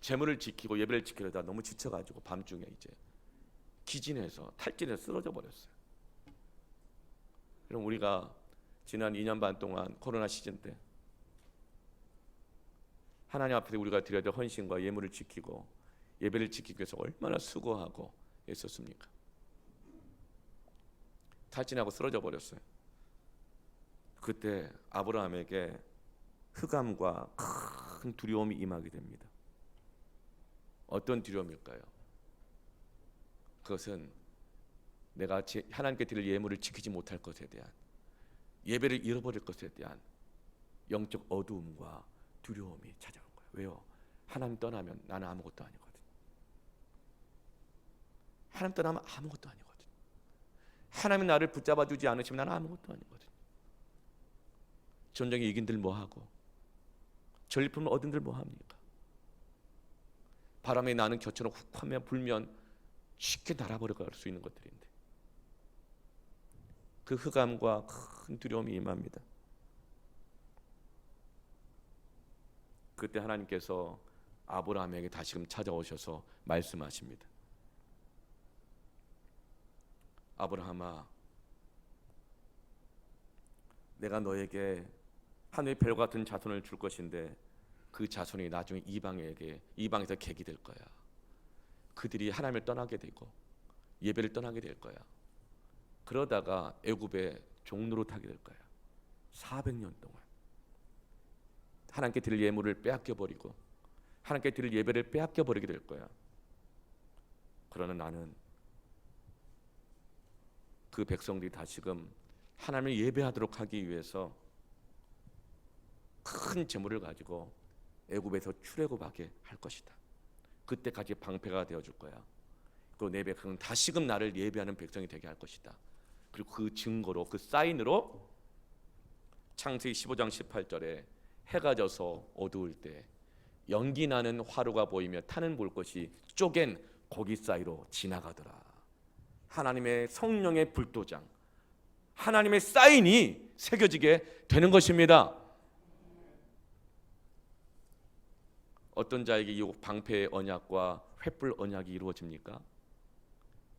재물을 지키고 예배를 지키려다 너무 지쳐가지고 밤중에 이제 기진해서 탈진해서 쓰러져 버렸어요. 그럼 우리가 지난 2년 반 동안 코로나 시즌 때 하나님 앞에 우리가 드려야 될 헌신과 예물을 지키고 예배를 지키기 위해서 얼마나 수고하고 했었습니까? 탈진하고 쓰러져 버렸어요. 그때 아브라함에게 흑암과 큰 두려움이 임하게 됩니다. 어떤 두려움일까요? 그것은 내가 하나님께 드릴 예물을 지키지 못할 것에 대한, 예배를 잃어버릴 것에 대한 영적 어두움과 두려움이 찾아온 거예요. 왜요? 하나님 떠나면 나는 아무것도 아니거든. 하나님 떠나면 아무것도 아니거든. 하나님이 나를 붙잡아 주지 않으시면 나는 아무것도 아니거든. 전쟁에 이긴들 뭐하고 전리품을 얻은들 뭐합니까? 바람에 나는 겨처럼 훅 하면 불면 쉽게 날아버려갈 수 있는 것들인데 그 흑암과 큰 두려움이 임합니다. 그때 하나님께서 아브라함에게 다시금 찾아오셔서 말씀하십니다. 아브라함아, 내가 너에게 하늘의 별과 같은 자손을 줄 것인데 그 자손이 나중에 이방에서 객이 될 거야. 그들이 하나님을 떠나게 되고 예배를 떠나게 될 거야. 그러다가 애굽의 종로로 타게 될 거야. 400년 동안 하나님께 드릴 예물을 빼앗겨 버리고 하나님께 드릴 예배를 빼앗겨 버리게 될 거야. 그러나 나는 그 백성들이 다시금 하나님을 예배하도록 하기 위해서 큰 재물을 가지고 애굽에서 출애굽하게 할 것이다. 그때까지 방패가 되어줄 거야. 그리고 내 백성은 다시금 나를 예배하는 백성이 되게 할 것이다. 그리고 그 증거로, 그 사인으로 창세기 15장 18절에 해가 져서 어두울 때 연기 나는 화로가 보이며 타는 볼 것이 쪼갠 고기 사이로 지나가더라. 하나님의 성령의 불도장, 하나님의 사인이 새겨지게 되는 것입니다. 어떤 자에게 이 방패의 언약과 횃불 언약이 이루어집니까?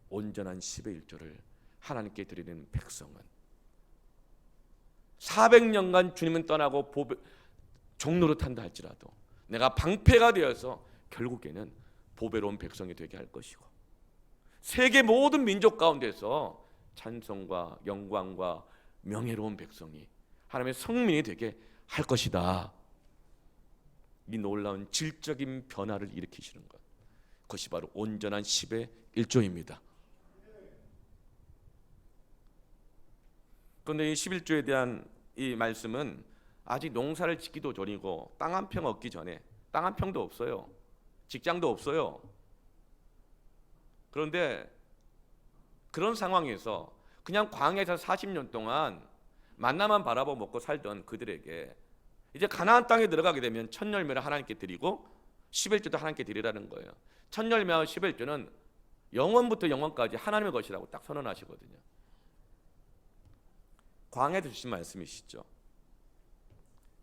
온전한 10의 1조를 하나님께 드리는 백성은 400년간 주님은 떠나고 종로로 탄다 할지라도 내가 방패가 되어서 결국에는 보배로운 백성이 되게 할 것이고 세계 모든 민족 가운데서 찬송과 영광과 명예로운 백성이 하나님의 성민이 되게 할 것이다. 이 놀라운 질적인 변화를 일으키시는 것, 그것이 바로 온전한 10의 1조입니다. 그런데 이 11조에 대한 이 말씀은 아직 농사를 짓기도 전이고 땅 한 평 얻기 전에, 땅 한 평도 없어요. 직장도 없어요. 그런데 그런 상황에서 그냥 광야에서 40년 동안 만나만 바라보고 먹고 살던 그들에게 이제 가나안 땅에 들어가게 되면 첫 열매를 하나님께 드리고 11조도 하나님께 드리라는 거예요. 첫 열매와 11조는 영원부터 영원까지 하나님의 것이라고 딱 선언하시거든요. 광야에서 주신 말씀이시죠.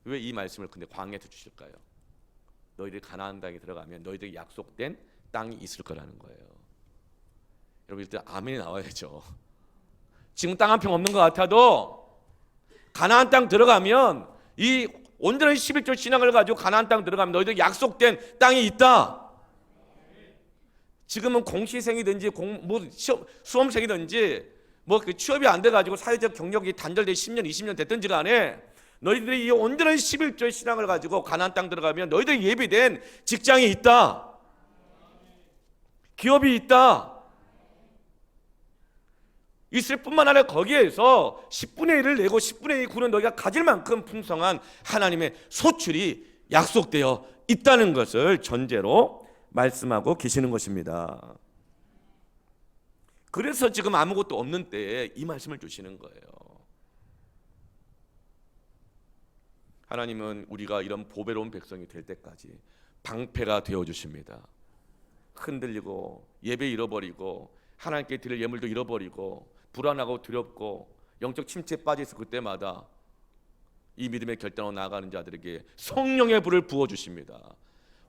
왜 이 말씀을 근데 광야에서 주실까요? 너희들이 가나안 땅에 들어가면 너희들에게 약속된 땅이 있을 거라는 거예요. 여러분 일단 아멘이 나와야죠. 지금 땅 한 평 없는 것 같아도 가나안 땅 들어가면 이 온전한 11조 신앙을 가지고 가나안 땅 들어가면 너희들 약속된 땅이 있다. 지금은 공시생이든지 수험생이든지 그 취업이 안 돼가지고 사회적 경력이 단절돼 10년 20년 됐든지 간에 너희들이 이 온전한 11조 신앙을 가지고 가나안 땅 들어가면 너희들이 예비된 직장이 있다. 기업이 있다. 있을 뿐만 아니라 거기에서 10분의 1을 내고 10분의 1 9는 너희가 가질 만큼 풍성한 하나님의 소출이 약속되어 있다는 것을 전제로 말씀하고 계시는 것입니다. 그래서 지금 아무것도 없는 때에 이 말씀을 주시는 거예요. 하나님은 우리가 이런 보배로운 백성이 될 때까지 방패가 되어 주십니다. 흔들리고 예배 잃어버리고 하나님께 드릴 예물도 잃어버리고 불안하고 두렵고 영적 침체에 빠져 있을 그때마다 이 믿음의 결단으로 나아가는 자들에게 성령의 불을 부어 주십니다.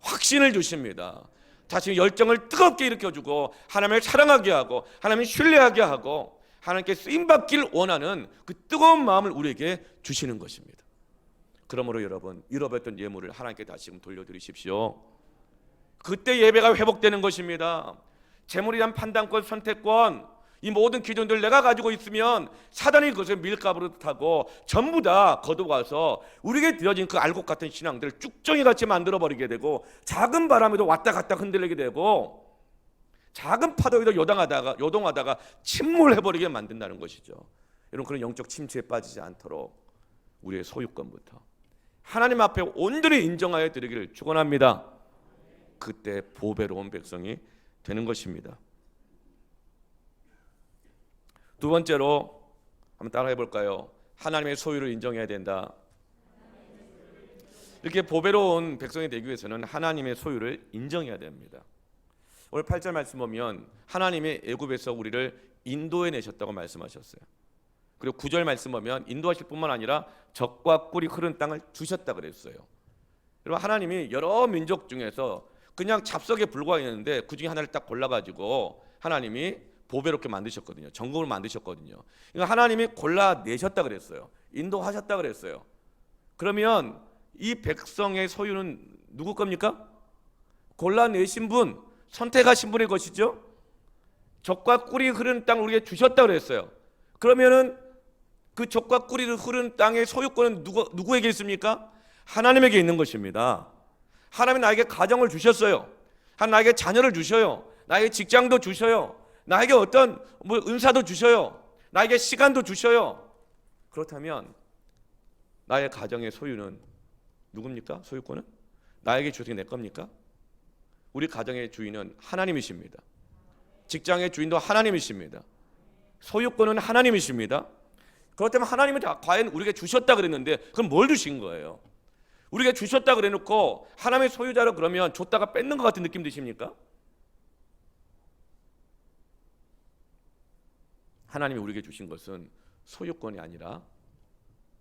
확신을 주십니다. 자신의 열정을 뜨겁게 일으켜주고 하나님을 사랑하게 하고 하나님을 신뢰하게 하고 하나님께 쓰임받길 원하는 그 뜨거운 마음을 우리에게 주시는 것입니다. 그러므로 여러분, 잃어버렸던 예물을 하나님께 다시금 돌려드리십시오. 그때 예배가 회복되는 것입니다. 재물에 대한 판단권, 선택권, 이 모든 기준들 내가 가지고 있으면 사단이 그것을 밀가부로 타고 전부 다 걷어가서 우리에게 드려진 그 알곡 같은 신앙들을 쭉정이같이 만들어버리게 되고 작은 바람에도 왔다 갔다 흔들리게 되고 작은 파도에도 요동하다가 침몰해버리게 만든다는 것이죠. 여러분, 그런 영적 침체에 빠지지 않도록 우리의 소유권부터 하나님 앞에 온전히 인정하여 드리기를 축원합니다. 그때 보배로운 백성이 되는 것입니다. 두 번째로 한번 따라해 볼까요? 하나님의 소유를 인정해야 된다. 이렇게 보배로운 백성이 되기 위해서는 하나님의 소유를 인정해야 됩니다. 오늘 8절 말씀 보면 하나님이 애굽에서 우리를 인도해 내셨다고 말씀하셨어요. 그리고 9절 말씀 보면 인도하실 뿐만 아니라 젖과 꿀이 흐르는 땅을 주셨다 그랬어요. 여러분, 하나님이 여러 민족 중에서 그냥 잡석에 불과했는데 그 중에 하나를 딱 골라가지고 하나님이 보배롭게 만드셨거든요. 전국을 만드셨거든요. 그러니까 하나님이 골라내셨다 그랬어요. 인도하셨다 그랬어요. 그러면 이 백성의 소유는 누구 겁니까? 골라내신 분, 선택하신 분의 것이죠. 젖과 꿀이 흐르는 땅을 우리에게 주셨다 그랬어요. 그러면은 그 젖과 꿀이 흐르는 땅의 소유권은 누구에게 있습니까? 하나님에게 있는 것입니다. 하나님이 나에게 가정을 주셨어요. 나에게 자녀를 주셔요. 나에게 직장도 주셔요. 나에게 어떤 은사도 주셔요. 나에게 시간도 주셔요. 그렇다면 나의 가정의 소유는 누굽니까? 소유권은? 나에게 주신 내 겁니까? 우리 가정의 주인은 하나님이십니다. 직장의 주인도 하나님이십니다. 소유권은 하나님이십니다. 그렇다면 하나님이 과연 우리에게 주셨다 그랬는데 그럼 뭘 주신 거예요? 우리에게 주셨다 그래놓고 하나님의 소유자로 그러면 줬다가 뺏는 것 같은 느낌 드십니까? 하나님이 우리에게 주신 것은 소유권이 아니라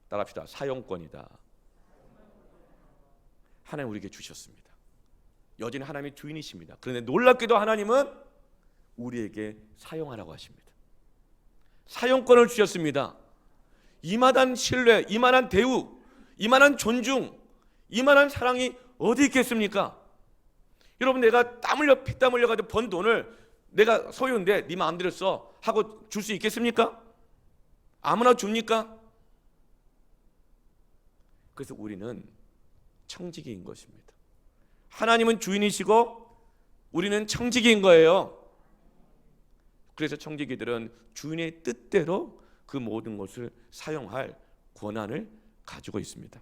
따라합시다. 사용권이다. 하나님 우리에게 주셨습니다. 여전히 하나님이 주인이십니다. 그런데 놀랍게도 하나님은 우리에게 사용하라고 하십니다. 사용권을 주셨습니다. 이만한 신뢰, 이만한 대우, 이만한 존중, 이만한 사랑이 어디 있겠습니까? 여러분, 내가 땀 흘려 피땀 흘려가지고 번 돈을 내가 소유인데 네 마음대로 써 하고 줄 수 있겠습니까? 아무나 줍니까? 그래서 우리는 청지기인 것입니다. 하나님은 주인이시고 우리는 청지기인 거예요. 그래서 청지기들은 주인의 뜻대로 그 모든 것을 사용할 권한을 가지고 있습니다.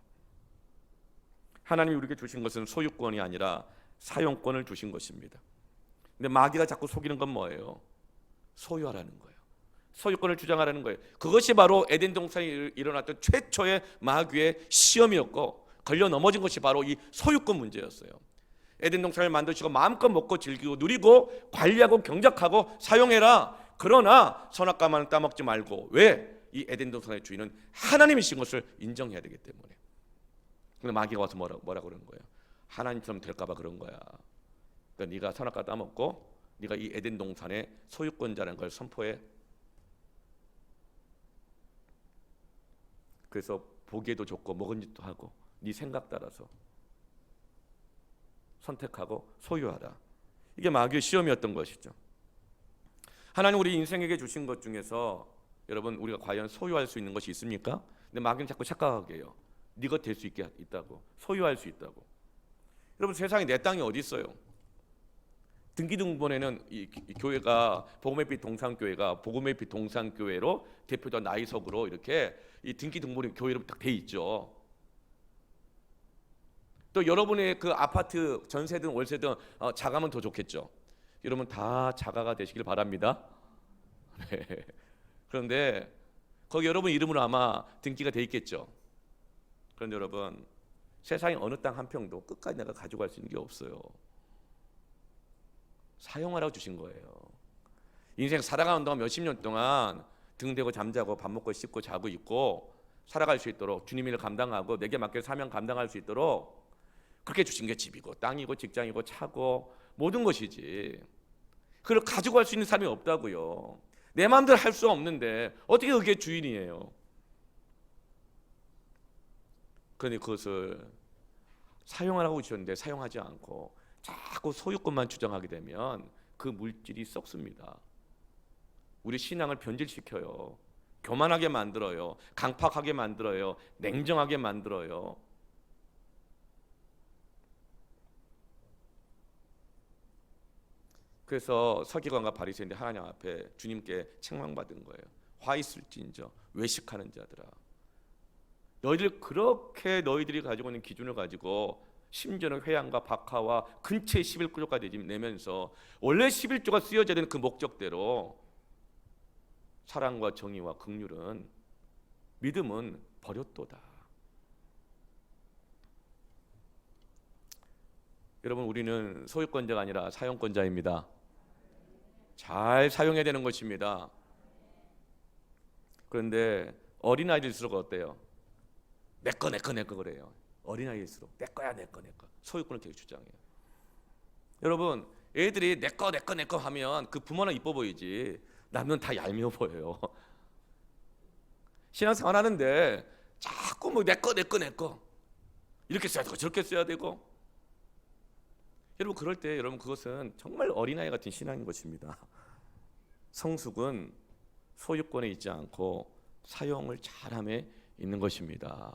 하나님이 우리에게 주신 것은 소유권이 아니라 사용권을 주신 것입니다. 근데 마귀가 자꾸 속이는 건 뭐예요? 소유하라는 거예요. 소유권을 주장하라는 거예요. 그것이 바로 에덴 동산에 일어났던 최초의 마귀의 시험이었고 걸려 넘어진 것이 바로 이 소유권 문제였어요. 에덴 동산을 만드시고 마음껏 먹고 즐기고 누리고 관리하고 경작하고 사용해라. 그러나 선악과만 따먹지 말고. 왜? 이 에덴 동산의 주인은 하나님이신 것을 인정해야 되기 때문에. 근데 마귀가 와서 뭐라고 그러는 거예요? 하나님처럼 될까 봐 그런 거야. 그러니까 네가 선악과 따먹고 네가 이 에덴 동산의 소유권자라는 걸 선포해. 그래서 보기에도 좋고 먹은 짓도 하고 네 생각 따라서 선택하고 소유하라. 이게 마귀의 시험이었던 것이죠. 하나님 우리 인생에게 주신 것 중에서 여러분 우리가 과연 소유할 수 있는 것이 있습니까? 근데 마귀는 자꾸 착각하게 해요. 네 것 될 수 있다고, 소유할 수 있다고. 여러분, 세상에 내 땅이 어디 있어요? 등기등본에는 이 교회가 복음의 빛 동산교회가 복음의 빛 동산교회로 대표자 나이석으로 이렇게 이 등기등본이 교회로 딱 돼 있죠. 또 여러분의 그 아파트 전세든 월세든 자가면 더 좋겠죠. 여러분 다 자가가 되시길 바랍니다. 네. 그런데 거기 여러분 이름으로 아마 등기가 돼 있겠죠. 그런데 여러분 세상에 어느 땅 한 평도 끝까지 내가 가져갈 수 있는 게 없어요. 사용하라고 주신 거예요. 인생 살아가는 동안 몇십 년 동안 등 대고 잠자고 밥 먹고 씻고 자고 있고 살아갈 수 있도록 주님을 감당하고 내게 맡길 사명 감당할 수 있도록 그렇게 주신 게 집이고 땅이고 직장이고 차고 모든 것이지. 그걸 가지고 갈 수 있는 사람이 없다고요. 내 마음대로 할 수 없는데 어떻게 그게 주인이에요? 그런데 그것을 사용하라고 주셨는데 사용하지 않고 자꾸 소유권만 주장하게 되면 그 물질이 썩습니다. 우리 신앙을 변질시켜요. 교만하게 만들어요. 강팍하게 만들어요. 냉정하게 만들어요. 그래서 서기관과 바리새인들 하나님 앞에 주님께 책망받은 거예요. 화 있을진저 외식하는 자들아, 너희들 그렇게 너희들이 가지고 있는 기준을 가지고 심지어는 회양과 박하와 근처의 11조까지 내면서 원래 11조가 쓰여져야 되는 그 목적대로 사랑과 정의와 긍휼은 믿음은 버렸도다. 여러분 우리는 소유권자가 아니라 사용권자입니다. 잘 사용해야 되는 것입니다. 그런데 어린아이들일수록 어때요? 내꺼 그래요. 어린아이일수록 내꺼야 내꺼 소유권을 되게 주장해요. 여러분 애들이 내꺼 하면 그 부모는 이뻐 보이지 남은 다 얄미워 보여요. 신앙생활 하는데 자꾸 뭐 내꺼 이렇게 써야 되고 저렇게 써야 되고. 여러분 그럴 때 여러분 그것은 정말 어린아이 같은 신앙인 것입니다. 성숙은 소유권에 있지 않고 사용을 잘함에 있는 것입니다.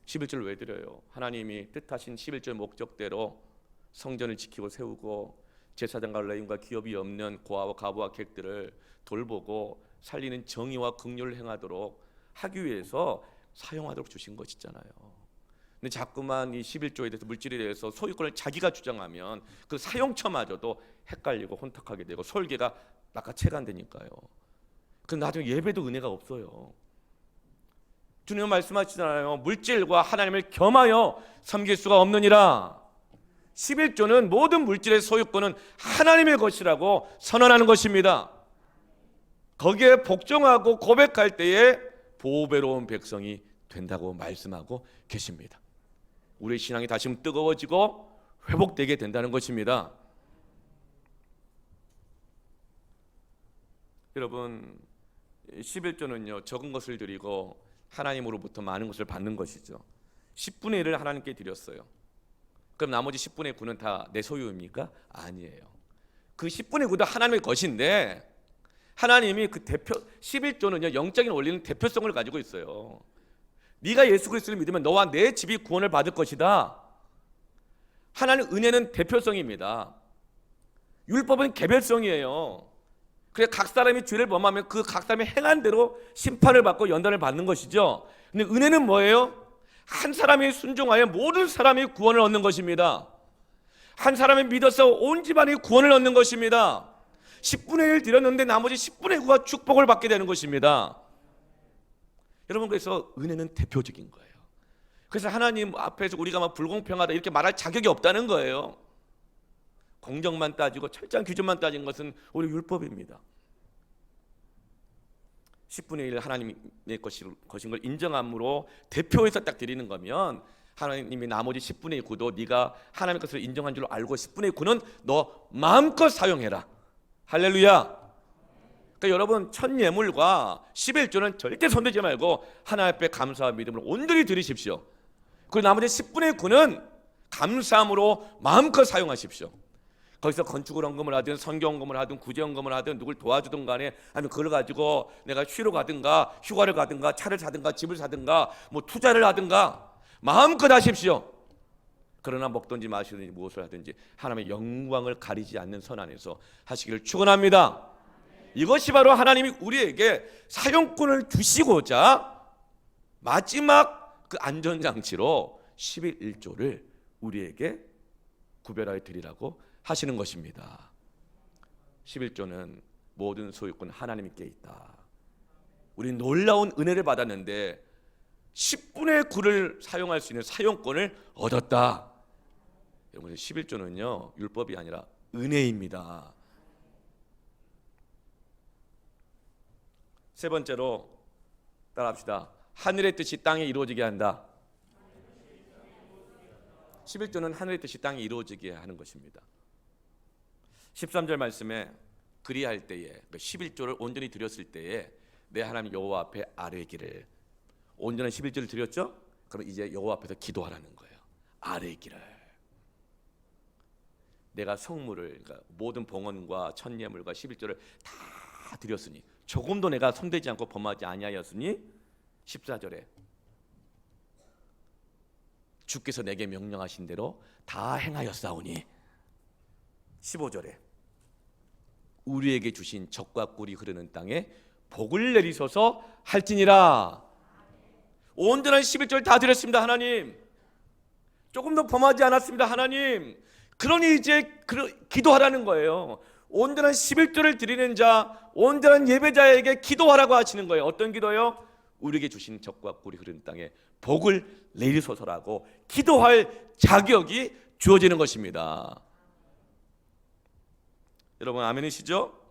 11조를 왜 드려요? 하나님이 뜻하신 11조의 목적대로 성전을 지키고 세우고 제사장과 레위인과 기업이 없는 고아와 가부와 객들을 돌보고 살리는 정의와 긍휼을 행하도록 하기 위해서 사용하도록 주신 것이잖아요. 근데 자꾸만 이 11조에 대해서 물질에 대해서 소유권을 자기가 주장하면 그 사용처마저도 헷갈리고 혼탁하게 되고 설계가 낚아채간되니까요. 그 나중에 예배도 은혜가 없어요. 주님은 말씀하시잖아요. 물질과 하나님을 겸하여 섬길 수가 없느니라. 11조는 모든 물질의 소유권은 하나님의 것이라고 선언하는 것입니다. 거기에 복종하고 고백할 때에 보배로운 백성이 된다고 말씀하고 계십니다. 우리의 신앙이 다시 뜨거워지고 회복되게 된다는 것입니다. 여러분 11조는요 적은 것을 드리고 하나님으로부터 많은 것을 받는 것이죠. 10분의 1을 하나님께 드렸어요. 그럼 나머지 10분의 9는 다 내 소유입니까? 아니에요. 그 10분의 9도 하나님의 것인데 하나님이 그 11조는요 영적인 원리는 대표성을 가지고 있어요. 네가 예수 그리스도를 믿으면 너와 내 집이 구원을 받을 것이다. 하나님 은혜는 대표성입니다. 율법은 개별성이에요. 그래 각 사람이 죄를 범하면 그 각 사람이 행한 대로 심판을 받고 연단을 받는 것이죠. 근데 은혜는 뭐예요? 한 사람이 순종하여 모든 사람이 구원을 얻는 것입니다. 한 사람이 믿어서 온 집안이 구원을 얻는 것입니다. 10분의 1 드렸는데 나머지 10분의 9가 축복을 받게 되는 것입니다. 여러분 그래서 은혜는 대표적인 거예요. 그래서 하나님 앞에서 우리가 막 불공평하다 이렇게 말할 자격이 없다는 거예요. 공정만 따지고 철저한 기준만 따진 것은 우리 율법입니다. 10분의 1 하나님의 것인 걸 인정함으로 대표해서 딱 드리는 거면 하나님이 나머지 10분의 9도 네가 하나님의 것을 인정한 줄 알고 10분의 9는 너 마음껏 사용해라. 할렐루야. 그러니까 여러분 첫 예물과 11조는 절대 손대지 말고 하나님 앞에 감사와 믿음을 온전히 드리십시오. 그리고 나머지 10분의 9는 감사함으로 마음껏 사용하십시오. 거기서 건축을 헌금을 하든 선교헌금을 하든 구제헌금을 하든 누굴 도와주든 간에 아니면 그걸 가지고 내가 쉬러 가든가 휴가를 가든가 차를 사든가 집을 사든가 뭐 투자를 하든가 마음껏 하십시오. 그러나 먹든지 마시든지 무엇을 하든지 하나님의 영광을 가리지 않는 선 안에서 하시기를 축원합니다. 이것이 바로 하나님이 우리에게 사용권을 주시고자 마지막 그 안전장치로 11조를 우리에게 구별하여 드리라고 하시는 것입니다. 11조는 모든 소유권 하나님께 있다. 우리 놀라운 은혜를 받았는데 10분의 9를 사용할 수 있는 사용권을 얻었다. 여러분, 11조는요 율법이 아니라 은혜입니다. 세 번째로 따라합시다. 하늘의 뜻이 땅에 이루어지게 한다. 11조는 하늘의 뜻이 땅에 이루어지게 하는 것입니다. 13절 말씀에 그리할 때에 11조를 온전히 드렸을 때에 내 하나님 여호와 앞에 아뢰기를, 온전한 11조를 드렸죠? 그럼 이제 여호와 앞에서 기도하라는 거예요. 아뢰기를. 내가 성물을, 그러니까 모든 봉헌과 천예물과 11조를 다 드렸으니 조금도 내가 손대지 않고 범하지 아니하였으니 14절에 주께서 내게 명령하신 대로 다 행하였사오니 15절에 우리에게 주신 젖과 꿀이 흐르는 땅에 복을 내리소서 할지니라. 온전한 11절 다 드렸습니다. 하나님, 조금도 범하지 않았습니다. 하나님, 그러니 이제 기도하라는 거예요. 온전한 11조를 드리는 자, 온전한 예배자에게 기도하라고 하시는 거예요. 어떤 기도요? 우리에게 주신 젖과 꿀이 흐르는 땅에 복을 내리소서라고 기도할 자격이 주어지는 것입니다. 여러분 아멘이시죠?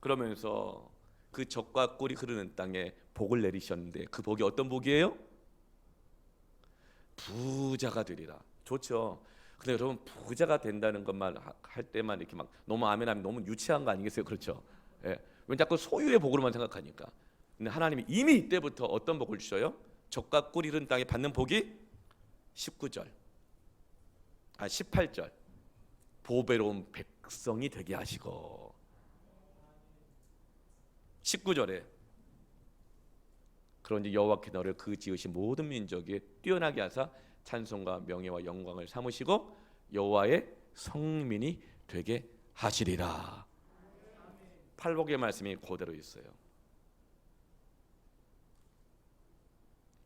그러면서 그 젖과 꿀이 흐르는 땅에 복을 내리셨는데 그 복이 어떤 복이에요? 부자가 되리라. 좋죠. 근데 여러분 부자가 된다는 것만 할 때만 이렇게 막 너무 아멘하면 너무 유치한 거 아니겠어요? 그렇죠? 예. 왜 자꾸 소유의 복으로만 생각하니까. 근데 하나님이 이미 이때부터 어떤 복을 주셔요? 젖과 꿀이 흐르는 땅에 받는 복이 18절 보배로운 백성이 되게 하시고, 19절에 그런지 여호와께 너를 그 지으신 모든 민족에 뛰어나게 하사 찬송과 명예와 영광을 삼으시고 여호와의 성민이 되게 하시리라. 팔복의 말씀이 그대로 있어요.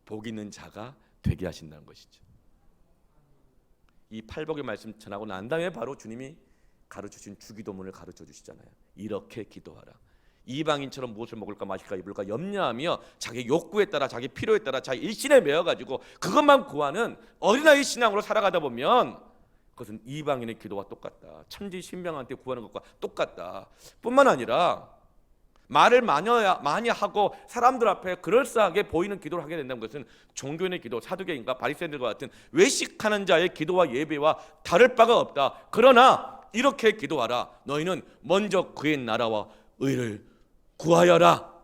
복 있는 자가 되게 하신다는 것이죠. 이 팔복의 말씀 전하고 난 다음에 바로 주님이 가르쳐주신 주기도문을 가르쳐 주시잖아요. 이렇게 기도하라. 이방인처럼 무엇을 먹을까 마실까 입을까 염려하며 자기 욕구에 따라 자기 필요에 따라 자기 일신에 매여가지고 그것만 구하는 어린아이 신앙으로 살아가다 보면 그것은 이방인의 기도와 똑같다. 천지 신명한테 구하는 것과 똑같다. 뿐만 아니라 말을 많이 하고 사람들 앞에 그럴싸하게 보이는 기도를 하게 된다는 것은 종교인의 기도, 사두개인과 바리새인들과 같은 외식하는 자의 기도와 예배와 다를 바가 없다. 그러나 이렇게 기도하라. 너희는 먼저 그의 나라와 의를 구하여라.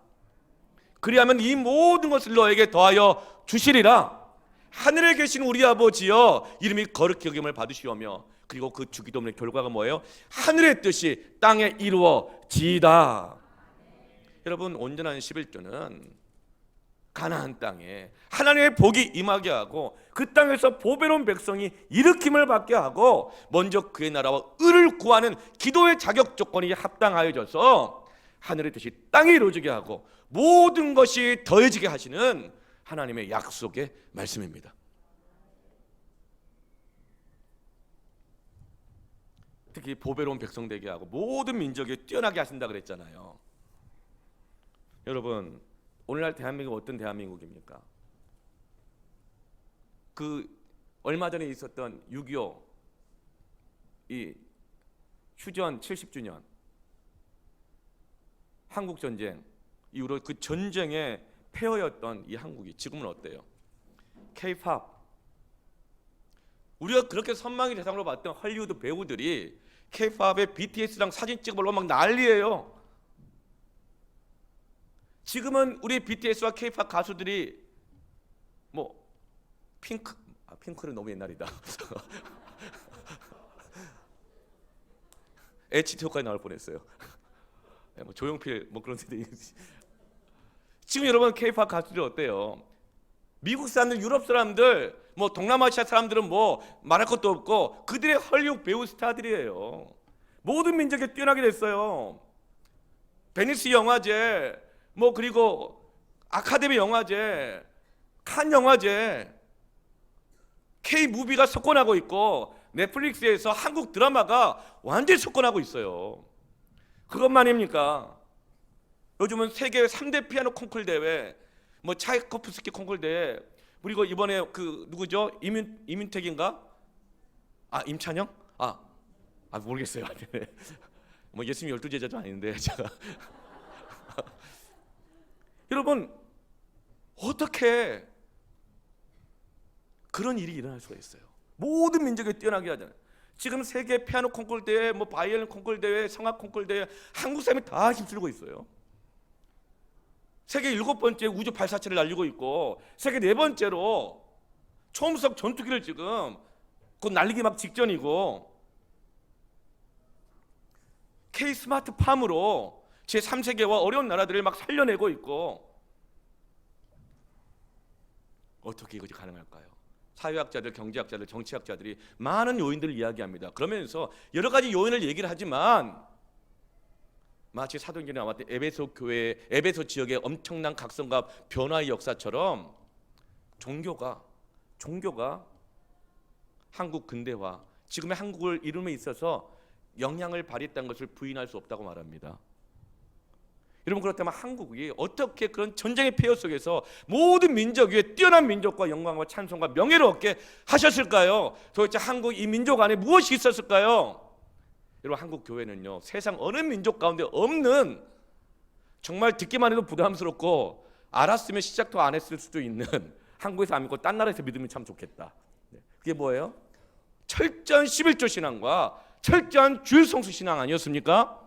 그리하면 이 모든 것을 너에게 더하여 주시리라. 하늘에 계신 우리 아버지여, 이름이 거룩히 여김을 받으시오며, 그리고 그 주기도문의 결과가 뭐예요? 하늘의 뜻이 땅에 이루어지이다. 여러분, 온전한 11조는 가나안 땅에 하나님의 복이 임하게 하고 그 땅에서 보배로운 백성이 일으킴을 받게 하고 먼저 그의 나라와 의를 구하는 기도의 자격 조건이 합당하여져서 하늘의 뜻이 땅에 이루어지게 하고 모든 것이 더해지게 하시는 하나님의 약속의 말씀입니다. 특히 보배로운 백성 되게 하고 모든 민족에 뛰어나게 하신다 그랬잖아요. 여러분, 오늘날 대한민국 어떤 대한민국입니까? 그 얼마 전에 있었던 6.25 이 휴전 70주년 한국 전쟁 이후로 그 전쟁의 폐허였던 이 한국이 지금은 어때요? K-팝, 우리가 그렇게 선망의 대상으로 봤던 헐리우드 배우들이 K-팝의 BTS랑 사진 찍어보려고 막 난리예요. 지금은 우리 BTS와 K-팝 가수들이 뭐 핑크는 너무 옛날이다. H2O까지 나올 뻔했어요. 뭐 조용필 뭐 그런 세대. 지금 여러분 K-팝 가수들이 어때요? 미국 사람들, 유럽 사람들, 뭐 동남아시아 사람들은 뭐 말할 것도 없고 그들의 헐리우드 배우 스타들이에요. 모든 민족에 뛰어나게 됐어요. 베니스 영화제, 뭐 그리고 아카데미 영화제, 칸 영화제, K-무비가 석권하고 있고 넷플릭스에서 한국 드라마가 완전히 석권하고 있어요. 그것만입니까? 요즘은 세계 3대 피아노 콩쿨 대회, 뭐 차이코프스키 콩쿨 대회, 그리고 이번에 그 누구죠? 이민택인가? 임찬영? 모르겠어요. 뭐 예수님 12제자도 아닌데 제가 여러분 어떻게 그런 일이 일어날 수가 있어요? 모든 민족이 뛰어나게 하잖아요. 지금 세계 피아노 콩쿨 대회, 뭐 바이올린 콩쿨 대회, 성악 콩쿨 대회, 한국 사람이 다 힘쓰고 있어요. 세계 7번째 우주 발사체를 날리고 있고, 세계 4번째로 초음속 전투기를 지금 곧 날리기 막 직전이고, K 스마트팜으로 제3세계와 어려운 나라들을 막 살려내고 있고, 어떻게 이것이 가능할까요? 사회학자들, 경제학자들, 정치학자들이 많은 요인들을 이야기합니다. 그러면서 여러 가지 요인을 얘기를 하지만 마치 사도행전에 나왔던 에베소 교회, 에베소 지역의 엄청난 각성과 변화의 역사처럼 종교가 한국 근대화, 지금의 한국을 이룸에 있어서 영향을 발휘했다는 것을 부인할 수 없다고 말합니다. 여러분, 그렇다면 한국이 어떻게 그런 전쟁의 폐허 속에서 모든 민족 위에 뛰어난 민족과 영광과 찬송과 명예를 얻게 하셨을까요? 도대체 한국 이 민족 안에 무엇이 있었을까요? 여러분, 한국 교회는요, 세상 어느 민족 가운데 없는, 정말 듣기만 해도 부담스럽고 알았으면 시작도 안 했을 수도 있는, 한국에서 안 믿고 딴 나라에서 믿으면 참 좋겠다. 그게 뭐예요? 철저한 11조 신앙과 철저한 주일 성수 신앙 아니었습니까?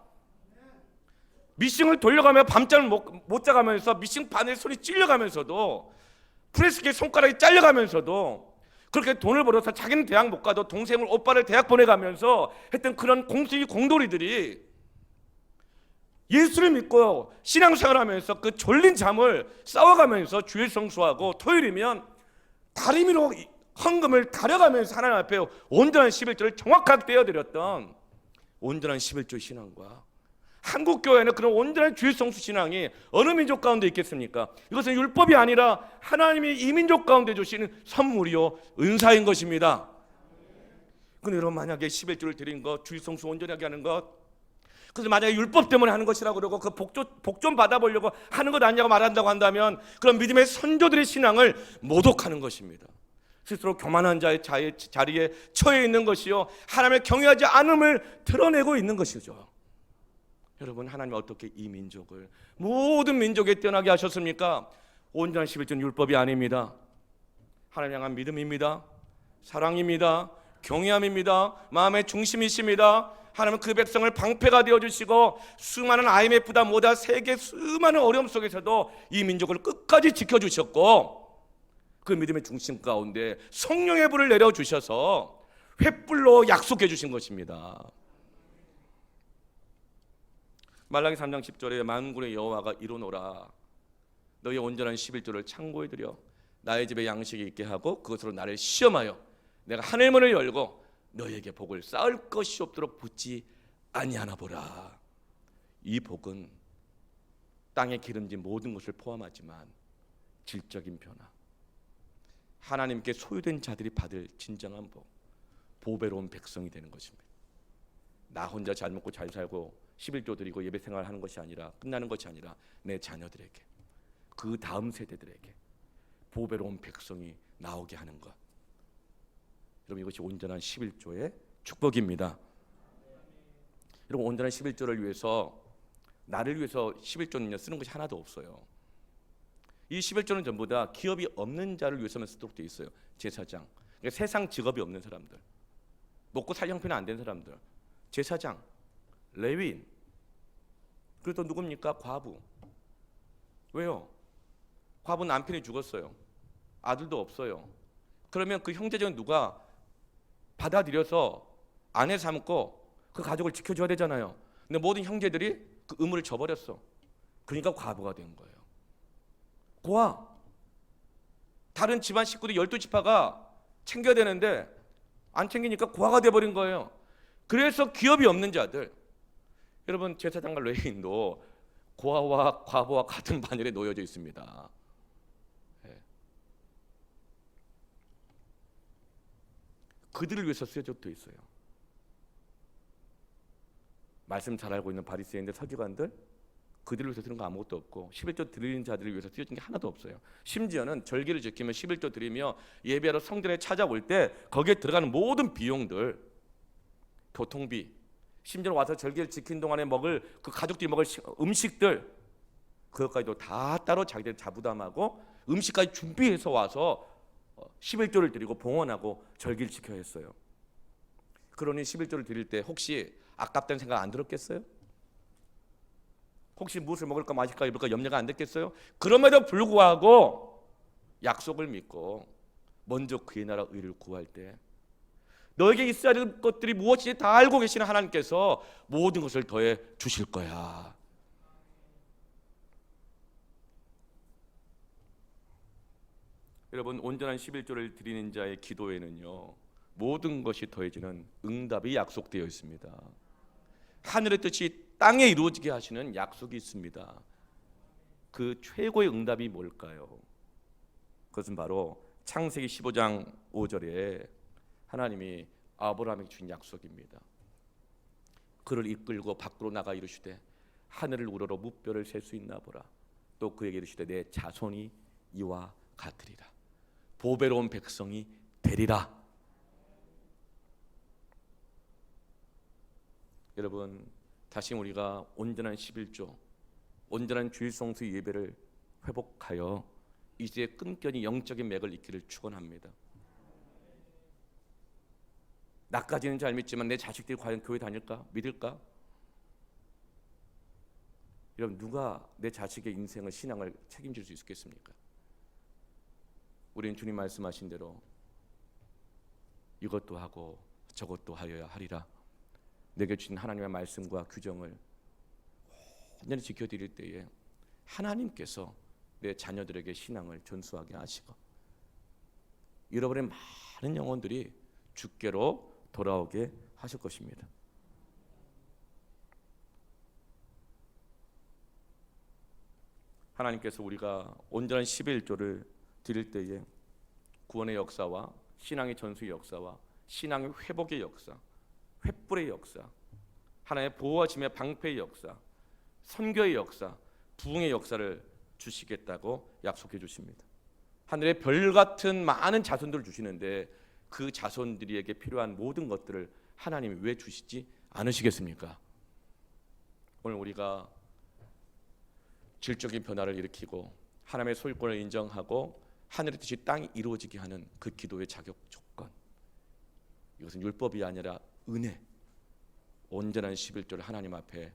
미싱을 돌려가며 밤잠을 못 자가면서 미싱 바늘 손이 찔려가면서도, 프레스기의 손가락이 잘려가면서도, 그렇게 돈을 벌어서 자기는 대학 못 가도 동생을, 오빠를 대학 보내가면서 했던 그런 공수기 공돌이들이 예수를 믿고 신앙생활하면서 그 졸린 잠을 싸워가면서 주일 성수하고, 토요일이면 다리미로 헌금을 다려가면서 하나님 앞에 온전한 11조를 정확하게 떼어드렸던 온전한 11조 신앙과, 한국 교회는 그런 온전한 주일 성수 신앙이 어느 민족 가운데 있겠습니까? 이것은 율법이 아니라 하나님이 이 민족 가운데 주시는 선물이요 은사인 것입니다. 근데 여러분, 만약에 11조를 드린 것, 주일 성수 온전하게 하는 것, 그래서 만약에 율법 때문에 하는 것이라고 그러고 그 복 좀 받아보려고 하는 것 아니냐고 말한다고 한다면, 그런 믿음의 선조들의 신앙을 모독하는 것입니다. 스스로 교만한 자의 자리에 처해 있는 것이요, 하나님을 경외하지 않음을 드러내고 있는 것이죠. 여러분, 하나님이 어떻게 이 민족을, 모든 민족에 뛰어나게 하셨습니까? 온전한 11조는 율법이 아닙니다. 하나님 향한 믿음입니다. 사랑입니다. 경외함입니다. 마음의 중심이십니다. 하나님은 그 백성을 방패가 되어주시고, 수많은 IMF다 뭐다 세계 수많은 어려움 속에서도 이 민족을 끝까지 지켜주셨고, 그 믿음의 중심 가운데 성령의 불을 내려주셔서 횃불로 약속해 주신 것입니다. 말라기 3장 10절에 만군의 여호와가 이루노라, 너희 온전한 11조를 창고에 들여 나의 집에 양식이 있게 하고 그것으로 나를 시험하여 내가 하늘문을 열고 너희에게 복을 쌓을 것이 없도록 붙지 아니하나 보라. 이 복은 땅에 기름진 모든 것을 포함하지만 질적인 변화, 하나님께 소유된 자들이 받을 진정한 복, 보배로운 백성이 되는 것입니다. 나 혼자 잘 먹고 잘 살고 11조 드리고 예배 생활하는 것이 아니라, 끝나는 것이 아니라 내 자녀들에게, 그 다음 세대들에게 보배로운 백성이 나오게 하는 것. 여러분, 이것이 온전한 11조의 축복입니다. 여러분, 온전한 11조를 위해서, 나를 위해서 11조는요 쓰는 것이 하나도 없어요. 이 11조는 전부 다 기업이 없는 자를 위해서만 쓰도록 되어 있어요. 제사장, 그러니까 세상 직업이 없는 사람들, 먹고 살 형편이 안 된 사람들, 제사장, 레위인, 그리고 또 누굽니까? 과부. 왜요? 과부 남편이 죽었어요. 아들도 없어요. 그러면 그 형제중 누가 받아들여서 아내 삼고 그 가족을 지켜줘야 되잖아요. 근데 모든 형제들이 그 의무를 져버렸어. 그러니까 과부가 된 거예요. 고아, 다른 집안 식구들 12지파가 챙겨야 되는데 안 챙기니까 고아가 돼버린 거예요. 그래서 기업이 없는 자들, 여러분, 제사장과 레위인도 고아와 과부와 같은 반열에 놓여져 있습니다. 그들을 위해서 쓰여져 있어요. 말씀 잘 알고 있는 바리새인들, 서기관들, 그들을 위해서 드리는 거 아무것도 없고 11조 드리는 자들을 위해서 쓰여진 게 하나도 없어요. 심지어는 절기를 지키며 11조 드리며 예배하러 성전에 찾아올 때 거기에 들어가는 모든 비용들, 교통비, 심지어 와서 절기를 지킨 동안에 먹을 그 가족들이 먹을 음식들, 그것까지도 다 따로 자기들 자부담하고 음식까지 준비해서 와서 11조를 드리고 봉헌하고 절기를 지켜야 했어요. 그러니 11조를 드릴 때 혹시 아깝다는 생각 안 들었겠어요? 혹시 무엇을 먹을까 마실까 입을까 염려가 안 됐겠어요? 그럼에도 불구하고 약속을 믿고 먼저 그의 나라 의를 구할 때 너에게 있어야 할 것들이 무엇인지 다 알고 계시는 하나님께서 모든 것을 더해 주실 거야. 여러분, 온전한 11조를 드리는 자의 기도에는요, 모든 것이 더해지는 응답이 약속되어 있습니다. 하늘의 뜻이 땅에 이루어지게 하시는 약속이 있습니다. 그 최고의 응답이 뭘까요? 그것은 바로 창세기 15장 5절에 하나님이 아브라함에게 주신 약속입니다. 그를 이끌고 밖으로 나가 이르시되 하늘을 우러러 무뼈를 셀 수 있나 보라. 또 그에게 이르시되 내 자손이 이와 같으리라. 보배로운 백성이 되리라. 여러분, 다시 우리가 온전한 11조, 온전한 주일 성수 예배를 회복하여 이제 끈끈이 영적인 맥을 잇기를 축원합니다. 나까지는 잘 믿지만 내 자식들이 과연 교회 다닐까? 믿을까? 여러분, 누가 내 자식의 인생을, 신앙을 책임질 수 있겠습니까? 우리는 주님 말씀하신 대로 이것도 하고 저것도 하여야 하리라. 내게 주신 하나님의 말씀과 규정을 온전히 지켜드릴 때에 하나님께서 내 자녀들에게 신앙을 전수하게 하시고 잃어버린 많은 영혼들이 주께로 돌아오게 하실 것입니다. 하나님께서 우리가 온전한 11조를 드릴 때에 구원의 역사와 신앙의 전수의 역사와 신앙의 회복의 역사, 횃불의 역사, 하나님의 보호하심의 방패의 역사, 선교의 역사, 부흥의 역사를 주시겠다고 약속해 주십니다. 하늘의 별 같은 많은 자손들을 주시는데 그 자손들에게 필요한 모든 것들을 하나님이 왜 주시지 않으시겠습니까? 오늘 우리가 질적인 변화를 일으키고 하나님의 소유권을 인정하고 하늘의 뜻이 땅이 이루어지게 하는 그 기도의 자격 조건, 이것은 율법이 아니라 은혜, 온전한 11조를 하나님 앞에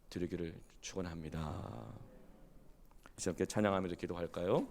드리기를 축원합니다. 이제 함께 찬양하면서 기도할까요?